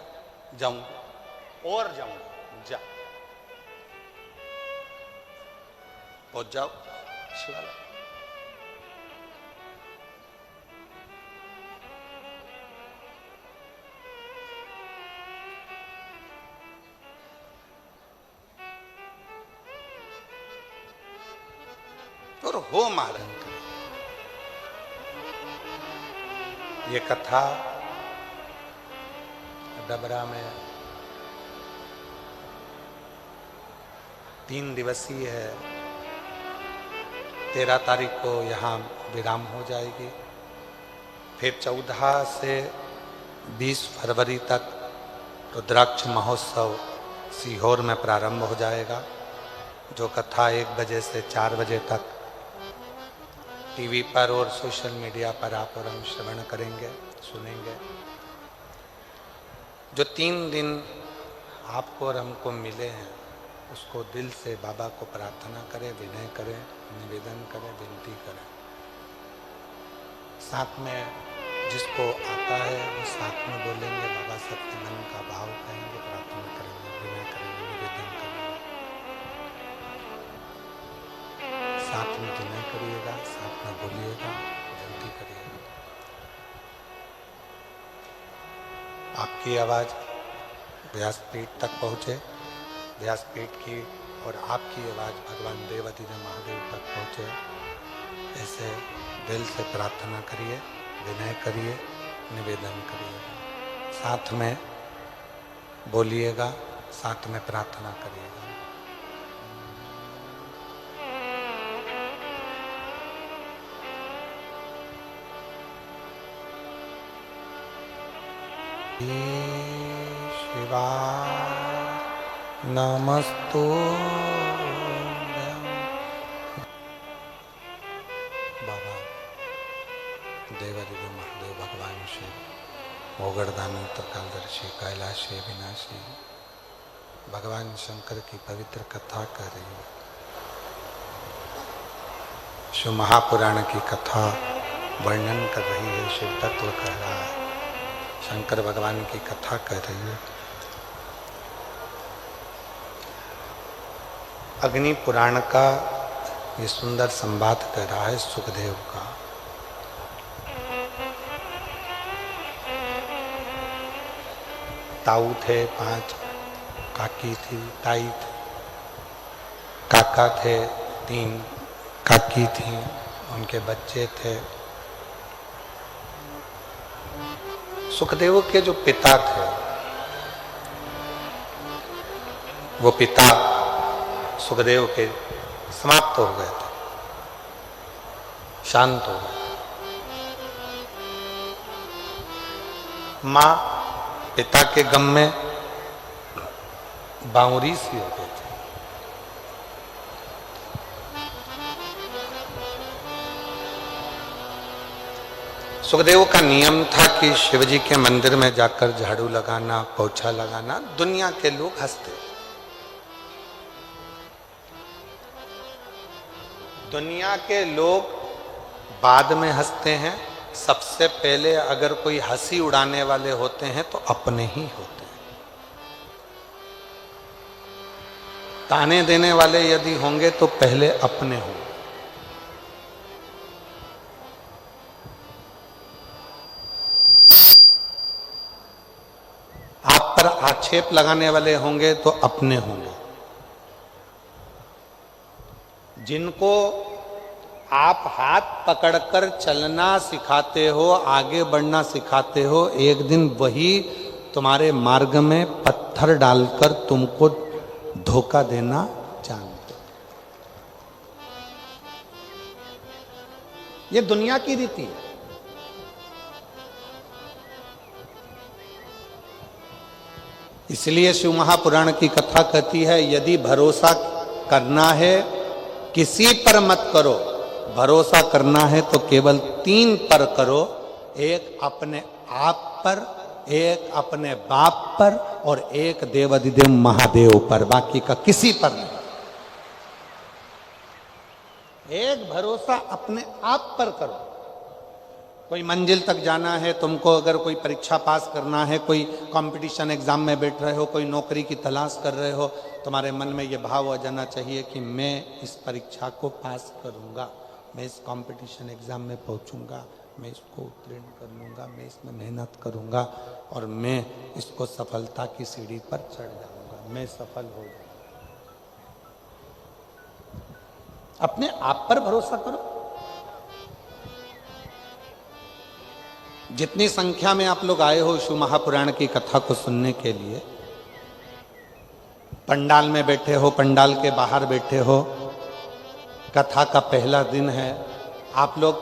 जाऊंगा और जाऊंगा, जा पहुंच जाओ शिवालय। और हो मारण करे। ये कथा डबरा में 3 दिवसीय है। 13 तारीख को यहाँ विराम हो जाएगी। फिर 14 से 20 फरवरी तक रुद्राक्ष महोत्सव सीहोर में प्रारंभ हो जाएगा, जो कथा 1 बजे से 4 बजे तक टीवी पर और सोशल मीडिया पर आप और हम श्रवण करेंगे, सुनेंगे। जो 3 दिन आपको और हमको मिले हैं, उसको दिल से बाबा को प्रार्थना करें, विनय करें, निवेदन करें, विनती करें। साथ में जिसको आता है वो साथ में बोलेंगे, बाबा सबके मन का भाव कहेंगे, प्रार्थना करेंगे, विनय करेंगे, निवेदन करेंगे। साथ में विनय करिएगा, साथ में बोलिएगा, विनती करिएगा। आपकी आवाज़ व्यासपीठ तक पहुँचे, व्यासपीठ की और आपकी आवाज़ भगवान देवाधिदेव महादेव तक पहुँचे, ऐसे दिल से प्रार्थना करिए, विनय करिए, निवेदन करिएगा। साथ में बोलिएगा, साथ में प्रार्थना करिएगा। शिवा नमस्तु बाबा देवाधिदेव महादेव भगवान शिव ओगड़दानी त्रिकालदर्शी कैलाशी विनाशी भगवान शंकर की पवित्र कथा कर रही है। शिव महापुराण की कथा वर्णन कर रही है, शिव तत्व कह रहा है, शंकर भगवान की कथा कर रही है। अग्नि पुराण का ये सुंदर संवाद कर रहा है सुखदेव का। ताऊ थे 5, काकी थी, ताई थी, काका थे 3, काकी थी, उनके बच्चे थे। सुखदेव के जो पिता थे, वो पिता सुखदेव के समाप्त हो गए थे, शांत हो गए। मां पिता के गम में बावरी सी हो गई थी। सुखदेव का नियम था कि शिवजी के मंदिर में जाकर झाड़ू लगाना, पोछा लगाना। दुनिया के लोग हंसते, दुनिया के लोग बाद में हंसते हैं। सबसे पहले अगर कोई हंसी उड़ाने वाले होते हैं तो अपने ही होते हैं। ताने देने वाले यदि होंगे तो पहले अपने होंगे। आप पर आक्षेप लगाने वाले होंगे तो अपने होंगे। जिनको आप हाथ पकड़कर चलना सिखाते हो, आगे बढ़ना सिखाते हो, एक दिन वही तुम्हारे मार्ग में पत्थर डालकर तुमको धोखा देना जानते। ये दुनिया की रीति है। इसलिए शिव महापुराण की कथा कहती है, यदि भरोसा करना है किसी पर मत करो, भरोसा करना है तो केवल 3 पर करो। एक अपने आप पर, एक अपने बाप पर और एक देवाधिदेव महादेव पर, बाकी का किसी पर नहीं। एक भरोसा अपने आप पर करो। कोई मंजिल तक जाना है तुमको, अगर कोई परीक्षा पास करना है, कोई कंपटीशन एग्जाम में बैठ रहे हो, कोई नौकरी की तलाश कर रहे हो, तुम्हारे मन में ये भाव आ जाना चाहिए कि मैं इस परीक्षा को पास करूंगा, मैं इस कंपटीशन एग्जाम में पहुंचूंगा, मैं इसको उत्तीर्ण कर लूंगा, मैं इसमें मेहनत करूंगा और मैं इसको सफलता की सीढ़ी पर चढ़ जाऊंगा, मैं सफल हो जाऊंगा। अपने आप पर भरोसा करो। जितनी संख्या में आप लोग आए हो शिव महापुराण की कथा को सुनने के लिए, पंडाल में बैठे हो, पंडाल के बाहर बैठे हो, कथा का पहला दिन है, आप लोग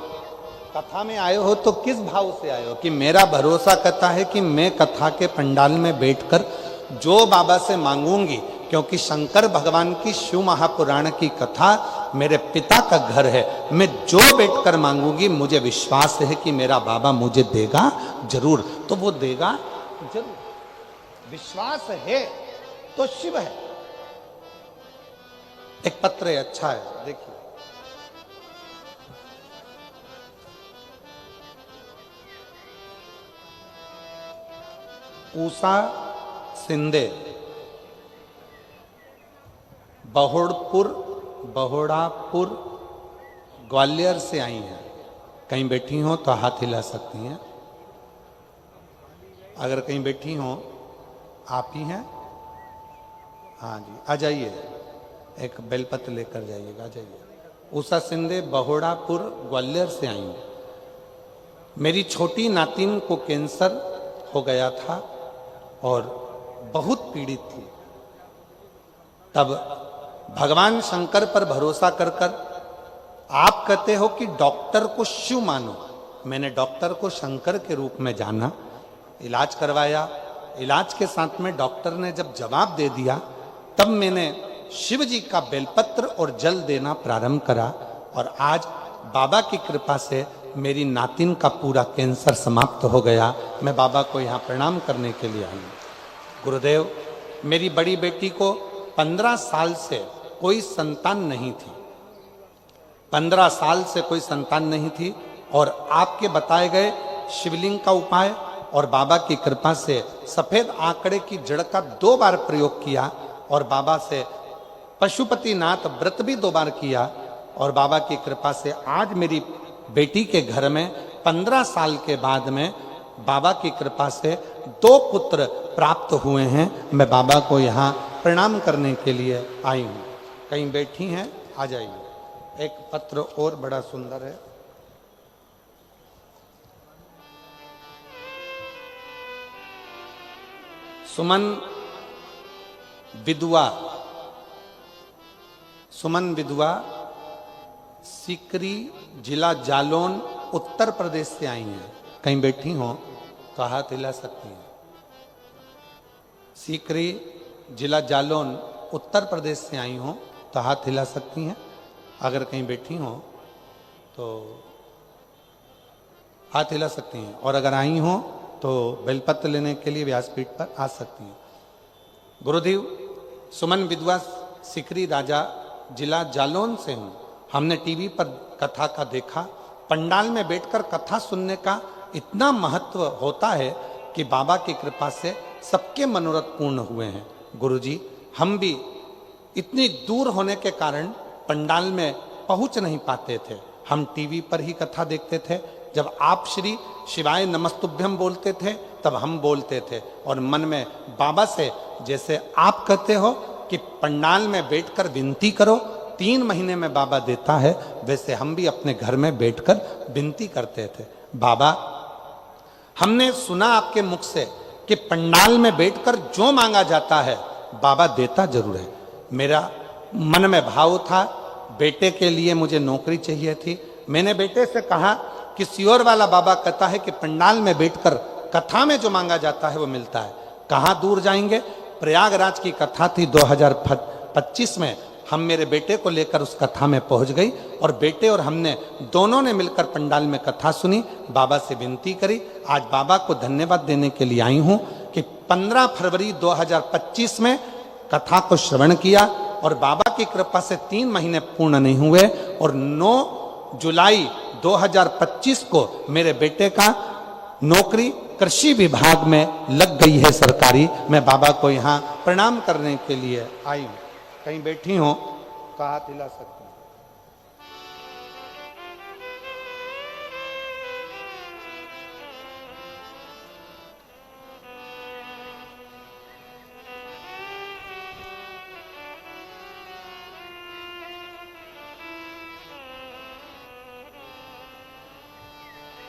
कथा में आए हो तो किस भाव से आए हो? कि मेरा भरोसा करता है कि मैं कथा के पंडाल में बैठकर जो बाबा से मांगूंगी, क्योंकि शंकर भगवान की शिव महापुराण की कथा मेरे पिता का घर है, मैं जो बैठकर मांगूंगी मुझे विश्वास है कि मेरा बाबा मुझे देगा जरूर। तो वो देगा जरूर, विश्वास है तो शिव है। एक पत्र है, अच्छा है, देखिए। ऊषा सिंधे बहोड़ापुर ग्वालियर से आई हैं। कहीं बैठी हो तो हाथ हिला सकती हैं। अगर कहीं बैठी हो, आप ही हैं? हाँ जी, आ जाइए, एक बेलपत्र लेकर जाइएगा, आ जाइए। ऊषा सिंधे बहोड़ापुर ग्वालियर से आई हैं। मेरी छोटी नातिन को कैंसर हो गया था और बहुत पीड़ित थी। तब भगवान शंकर पर भरोसा कर कर आप कहते हो कि डॉक्टर को शिव मानो। मैंने डॉक्टर को शंकर के रूप में जाना, इलाज करवाया। इलाज के साथ में डॉक्टर ने जब जवाब दे दिया, तब मैंने शिव जी का बेलपत्र और जल देना प्रारंभ करा। और आज बाबा की कृपा से मेरी नातिन का पूरा कैंसर समाप्त हो गया। मैं बाबा को यहाँ प्रणाम करने के लिए आई। गुरुदेव, मेरी बड़ी बेटी को 15 साल से कोई संतान नहीं थी, 15 साल से कोई संतान नहीं थी। और आपके बताए गए शिवलिंग का उपाय और बाबा की कृपा से सफेद आंकड़े की जड़ का 2 बार प्रयोग किया और बाबा से पशुपतिनाथ व्रत भी 2 बार किया। और बाबा की कृपा से आज मेरी बेटी के घर में 15 साल के बाद में बाबा की कृपा से 2 पुत्र प्राप्त हुए हैं। मैं बाबा को यहाँ प्रणाम करने के लिए आई हूँ। कहीं बैठी हैं, आ जाइए। एक पत्र और बड़ा सुंदर है। सुमन विधवा सीकरी जिला जालौन उत्तर प्रदेश से आई हैं। कहीं बैठी हो तो हाथ हिला सकती हैं। सीकरी जिला जालौन उत्तर प्रदेश से आई हो तो हाथ हिला सकती हैं। अगर कहीं बैठी हो तो हाथ हिला सकती हैं। और अगर आई हो तो बेलपत्र लेने के लिए व्यासपीठ पर आ सकती हैं। गुरुदेव, सुमन विधवा सीकरी राजा जिला जालौन से हूँ। हमने टीवी पर कथा का देखा। पंडाल में बैठकर कथा सुनने का इतना महत्व होता है कि बाबा की कृपा से सबके मनोरथ पूर्ण हुए हैं। गुरुजी, हम भी इतनी दूर होने के कारण पंडाल में पहुंच नहीं पाते थे। हम टीवी पर ही कथा देखते थे। जब आप श्री शिवाय नमस्तुभ्यम बोलते थे तब हम बोलते थे और मन में बाबा से, जैसे आप कहते हो कि पंडाल में बैठकर विनती करो 3 महीने में बाबा देता है, वैसे हम भी अपने घर में बैठकर विनती करते थे। बाबा, हमने सुना आपके मुख से कि पंडाल में बैठकर जो मांगा जाता है बाबा देता जरूर है। मेरा मन में भाव था, बेटे के लिए मुझे नौकरी चाहिए थी। मैंने बेटे से कहा कि सियोर वाला बाबा कहता है कि पंडाल में बैठकर कथा में जो मांगा जाता है वो मिलता है। कहाँ दूर जाएंगे? प्रयागराज की कथा थी 2025 में। हम मेरे बेटे को लेकर उस कथा में पहुंच गई और बेटे और हमने दोनों ने मिलकर पंडाल में कथा सुनी, बाबा से विनती करी। आज बाबा को धन्यवाद देने के लिए आई हूं कि 15 फरवरी 2025 में कथा को श्रवण किया और बाबा की कृपा से 3 महीने पूर्ण नहीं हुए और 9 जुलाई 2025 को मेरे बेटे का नौकरी कृषि विभाग में लग गई है सरकारी। मैं बाबा को यहाँ प्रणाम करने के लिए आई हूँ। कहीं बैठी हो तो हाथ हिला सकते हैं।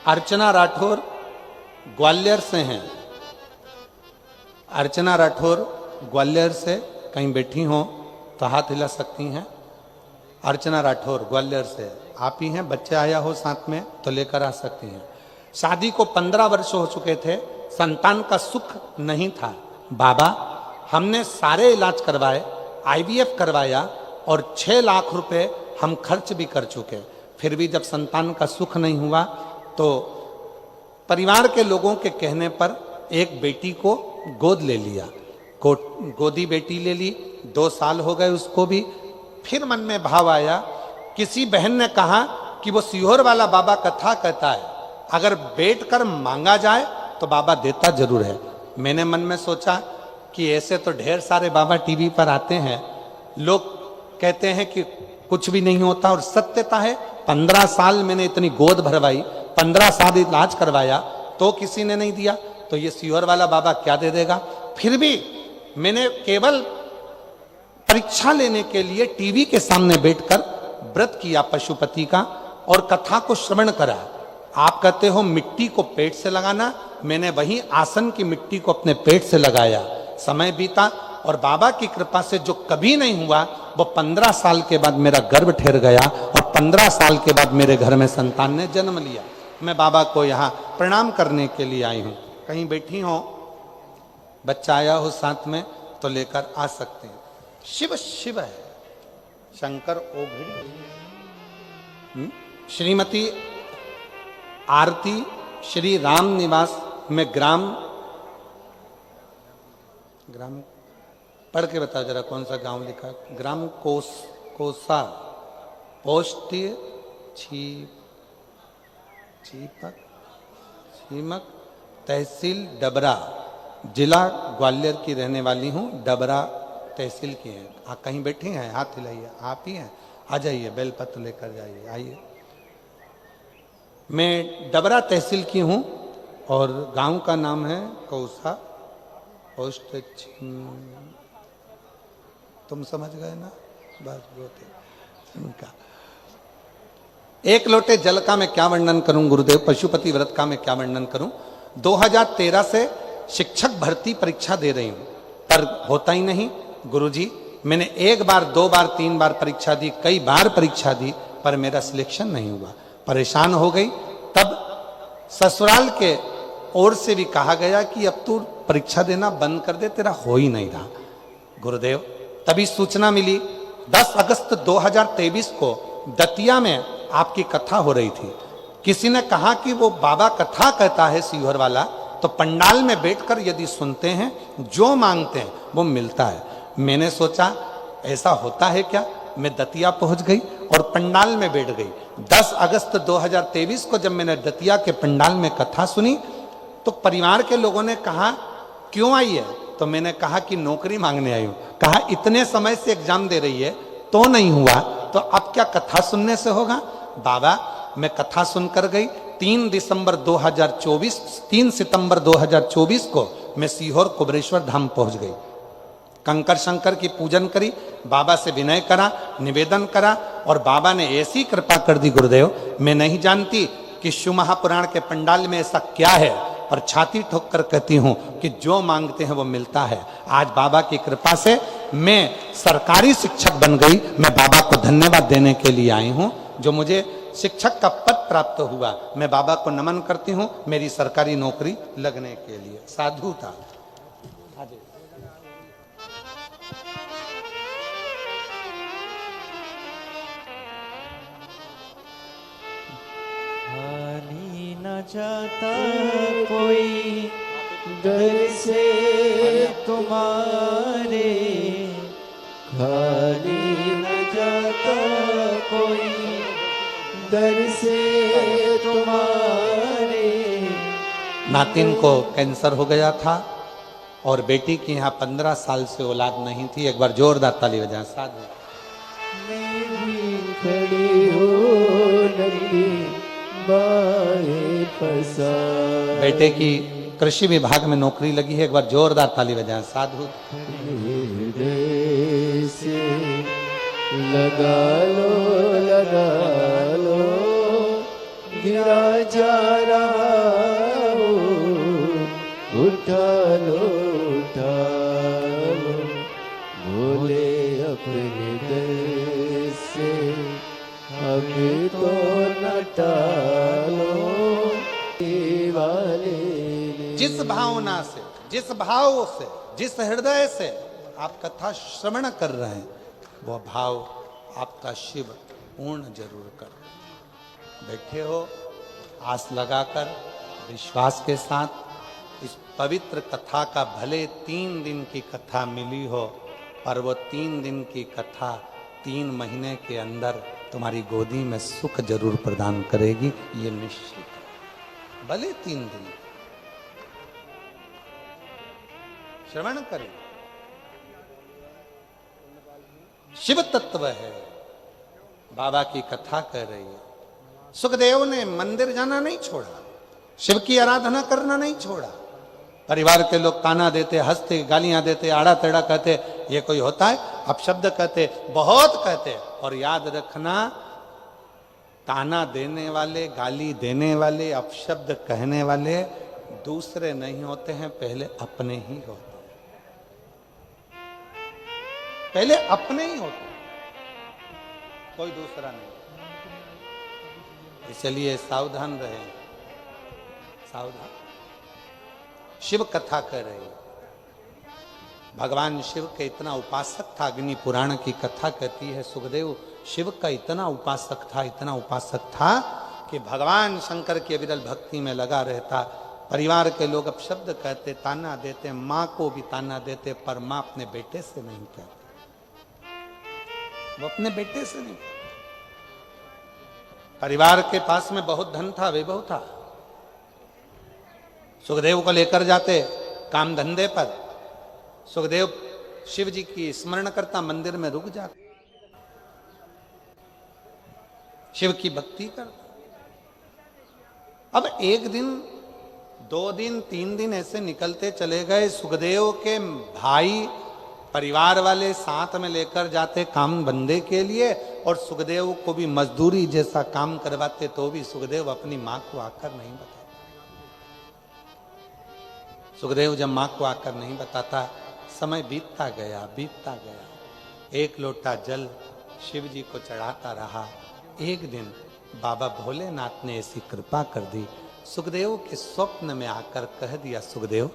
अर्चना राठौर ग्वालियर से हैं। अर्चना राठौर ग्वालियर से कहीं बैठी हो तो हाथ हिला सकती हैं। अर्चना राठौर ग्वालियर से आप ही हैं, बच्चे आया हो साथ में तो लेकर आ सकती हैं। शादी को 15 वर्ष हो चुके थे, संतान का सुख नहीं था। बाबा हमने सारे इलाज करवाए, IVF करवाया और 6 लाख रुपए हम खर्च भी कर चुके, फिर भी जब संतान का सुख नहीं हुआ तो परिवार के लोगों के कहने पर एक बेटी को गोद ले लिया। गोदी बेटी ले ली, 2 साल हो गए उसको भी। फिर मन में भाव आया, किसी बहन ने कहा कि वो सीहोर वाला बाबा कथा कहता है, अगर बैठ कर मांगा जाए तो बाबा देता जरूर है। मैंने मन में सोचा कि ऐसे तो ढेर सारे बाबा टीवी पर आते हैं, लोग कहते हैं कि कुछ भी नहीं होता, और सत्यता है। 15 साल मैंने इतनी गोद भरवाई, 15 साल इलाज करवाया तो किसी ने नहीं दिया, तो ये सीहोर वाला बाबा क्या दे देगा। फिर भी मैंने केवल परीक्षा लेने के लिए टीवी के सामने बैठकर व्रत किया पशुपति का और कथा को श्रवण करा। आप कहते हो मिट्टी को पेट से लगाना, मैंने वही आसन की मिट्टी को अपने पेट से लगाया। समय बीता और बाबा की कृपा से जो कभी नहीं हुआ वो 15 साल के बाद मेरा गर्भ ठहर गया और 15 साल के बाद मेरे घर में संतान ने जन्म लिया। मैं बाबा को यहाँ प्रणाम करने के लिए आई हूँ। कहीं बैठी हो, बच्चा आया हो साथ में तो लेकर आ सकते हैं। शिव शिव है, शंकर ओघड़ी। श्रीमती आरती श्री राम निवास में ग्राम पढ़ के बताओ जरा कौन सा गांव लिखा है। ग्राम कोसा पोस्ट छीमक तहसील डबरा, जिला ग्वालियर की रहने वाली हूँ। डबरा तहसील की है। कहीं बैठी हैं, हाथ हिलाइए। आप ही हैं, आ जाइए, बेलपत्र लेकर जाइए, आइए। मैं डबरा तहसील की हूँ और गांव का नाम है कौसा पोस्ट। तुम समझ गए ना, बस बोते उनका। एक लोटे जल का मैं क्या वर्णन करूं गुरुदेव, पशुपति व्रत का मैं क्या वर्णन करूं। 2013 से शिक्षक भर्ती परीक्षा दे रही हूं पर होता ही नहीं गुरुजी। मैंने 1 बार 2 बार 3 बार परीक्षा दी, कई बार परीक्षा दी पर मेरा सिलेक्शन नहीं हुआ। परेशान हो गई। तब ससुराल के ओर से भी कहा गया कि अब तू परीक्षा देना बंद कर दे, तेरा हो ही नहीं रहा। गुरुदेव तभी सूचना मिली 10 अगस्त 2023 को दतिया में आपकी कथा हो रही थी। किसी ने कहा कि वो बाबा कथा कहता है सीहोर वाला, तो पंडाल में बैठकर यदि सुनते हैं जो मांगते हैं वो मिलता है। मैंने सोचा ऐसा होता है क्या। मैं दतिया पहुंच गई और पंडाल में बैठ गई। 10 अगस्त 2023 को जब मैंने दतिया के पंडाल में कथा सुनी तो परिवार के लोगों ने कहा क्यों आई है, तो मैंने कहा कि नौकरी मांगने आई हूं। कहा इतने समय से एग्जाम दे रही है तो नहीं हुआ, तो अब क्या कथा सुनने से होगा। बाबा मैं कथा सुनकर गई। 3 सितंबर 2024 को मैं सीहोर कुबरेश्वर धाम पहुंच गई। कंकर शंकर की पूजन करी, बाबा से विनय करा, निवेदन करा और बाबा ने ऐसी कृपा कर दी गुरुदेव। मैं नहीं जानती कि शिव महापुराण के पंडाल में ऐसा क्या है, और छाती ठोक कर कहती हूँ कि जो मांगते हैं वो मिलता है। आज बाबा की कृपा से मैं सरकारी शिक्षक बन गई। मैं बाबा को धन्यवाद देने के लिए आई हूँ जो मुझे शिक्षक का पद प्राप्त हुआ। मैं बाबा को नमन करती हूँ मेरी सरकारी नौकरी लगने के लिए। साधु था। न जाता कोई दर से तुम्हारे, खाली न जाता कोई दर से तुम्हारे। नातिन को कैंसर हो गया था और बेटी की यहाँ 15 साल से औलाद नहीं थी। एक बार जोरदार ताली बजाएं। साधु मैं भी खड़ी हो लगी बेटे की कृषि विभाग में नौकरी लगी है। एक बार जोरदार ताली बजाएं। साधु से लगा लो गिरा जा रहा हो, उठा लो भोले अपने दर से हमें तो न टालो वाले। जिस भावना से, जिस भाव से, जिस हृदय से आप कथा श्रवण कर रहे हैं, वह भाव आपका शिव पूर्ण जरूर कर। बैठे हो आस लगाकर, विश्वास के साथ इस पवित्र कथा का, भले 3 दिन की कथा मिली हो, पर वो 3 दिन की कथा 3 महीने के अंदर तुम्हारी गोदी में सुख जरूर प्रदान करेगी, ये निश्चित है। भले 3 दिन श्रवण करें। शिव तत्व है, बाबा की कथा कर रही है। सुखदेव ने मंदिर जाना नहीं छोड़ा, शिव की आराधना करना नहीं छोड़ा। परिवार के लोग ताना देते, हंसते, गालियां देते, आड़ा टेढ़ा कहते, ये कोई होता है, अपशब्द कहते, बहुत कहते। और याद रखना, ताना देने वाले, गाली देने वाले, अपशब्द कहने वाले दूसरे नहीं होते हैं, पहले अपने ही होते हैं। पहले अपने ही होते, कोई दूसरा नहीं। इसलिए सावधान रहे, सावधान। शिव कथा कर रहे, भगवान शिव के इतना उपासक था। अग्नि पुराण की कथा कहती है, सुखदेव शिव का इतना उपासक था, इतना उपासक था कि भगवान शंकर की अविरल भक्ति में लगा रहता। परिवार के लोग अपशब्द कहते, ताना देते, माँ को भी ताना देते, पर माँ अपने बेटे से नहीं कहती, वो अपने बेटे से नहीं। परिवार के पास में बहुत धन था, वैभव था, सुखदेव को लेकर जाते काम धंधे पर। सुखदेव शिव जी की स्मरण करता, मंदिर में रुक जाता, शिव की भक्ति करता। अब 1 दिन, 2 दिन, 3 दिन ऐसे निकलते चले गए। सुखदेव के भाई, परिवार वाले साथ में लेकर जाते काम बंदे के लिए, और सुखदेव को भी मजदूरी जैसा काम करवाते, तो भी सुखदेव अपनी मां को आकर नहीं बताते। सुखदेव जब मां को आकर नहीं बताता, समय बीतता गया, बीतता गया। 1 लोटा जल शिव जी को चढ़ाता रहा। एक दिन बाबा भोलेनाथ ने ऐसी कृपा कर दी, सुखदेव के स्वप्न में आकर कह दिया, सुखदेव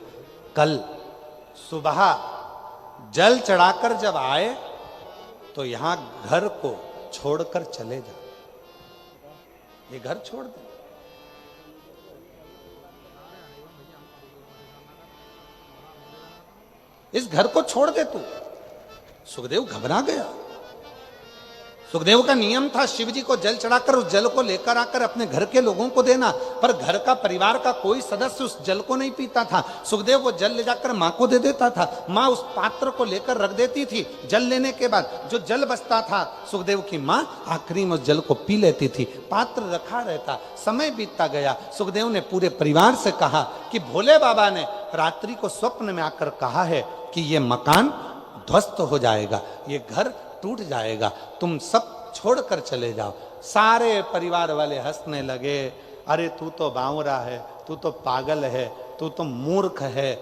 कल सुबह जल चढ़ाकर जब आए तो यहां घर को छोड़कर चले जा, ये घर छोड़ दे। इस घर को छोड़ दे तू। सुखदेव घबरा गया। सुखदेव का नियम था शिव जी को जल चढ़ाकर उस जल को लेकर आकर अपने घर के लोगों को देना, पर घर का, परिवार का कोई सदस्य उस जल को नहीं पीता था। सुखदेव वो जल ले जाकर मां को दे देता था, मां उस पात्र को लेकर रख देती थी। जल लेने के बाद जो जल बचता था, सुखदेव की मां आखिरी में उस जल को पी लेती थी, पात्र रखा रहता। समय बीतता गया। सुखदेव ने पूरे परिवार से कहा कि भोले बाबा ने रात्रि को स्वप्न में आकर कहा है कि ये मकान ध्वस्त हो जाएगा, ये घर टूट जाएगा, तुम सब छोड़कर चले जाओ। सारे परिवार वाले हंसने लगे, अरे तू तो बावरा है, तू तो पागल है, तू तो मूर्ख है,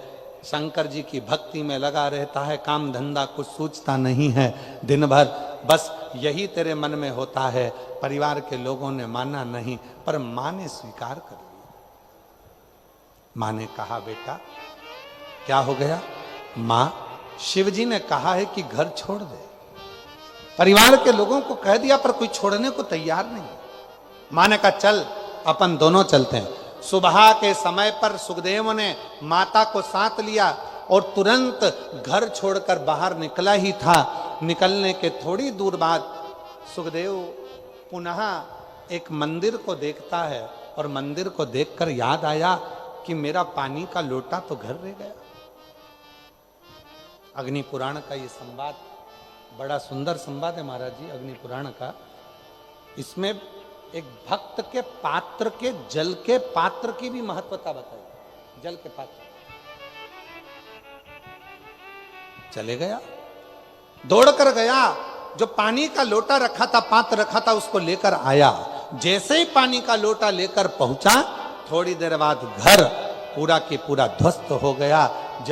शंकर जी की भक्ति में लगा रहता है, काम धंधा कुछ सोचता नहीं है, दिन भर बस यही तेरे मन में होता है। परिवार के लोगों ने माना नहीं, पर मां ने स्वीकार कर लिया। मां ने कहा, बेटा क्या हो गया? मां, शिवजी ने कहा है कि घर छोड़ दे। परिवार के लोगों को कह दिया, पर कोई छोड़ने को तैयार नहीं। मां ने कहा, चल अपन दोनों चलते हैं। सुबह के समय पर सुखदेव ने माता को साथ लिया और तुरंत घर छोड़कर बाहर निकला ही था। निकलने के थोड़ी दूर बाद सुखदेव पुनः एक मंदिर को देखता है, और मंदिर को देखकर याद आया कि मेरा पानी का लोटा तो घर रह गया। अग्नि पुराण का ये संवाद बड़ा सुंदर संवाद है महाराज जी, अग्नि पुराण का। इसमें एक भक्त के पात्र के, जल के पात्र की भी महत्वता बताई। जल के पात्र चले गया, दौड़ कर गया, जो पानी का लोटा रखा था, पात्र रखा था, उसको लेकर आया। जैसे ही पानी का लोटा लेकर पहुंचा, थोड़ी देर बाद घर पूरा के पूरा ध्वस्त हो गया।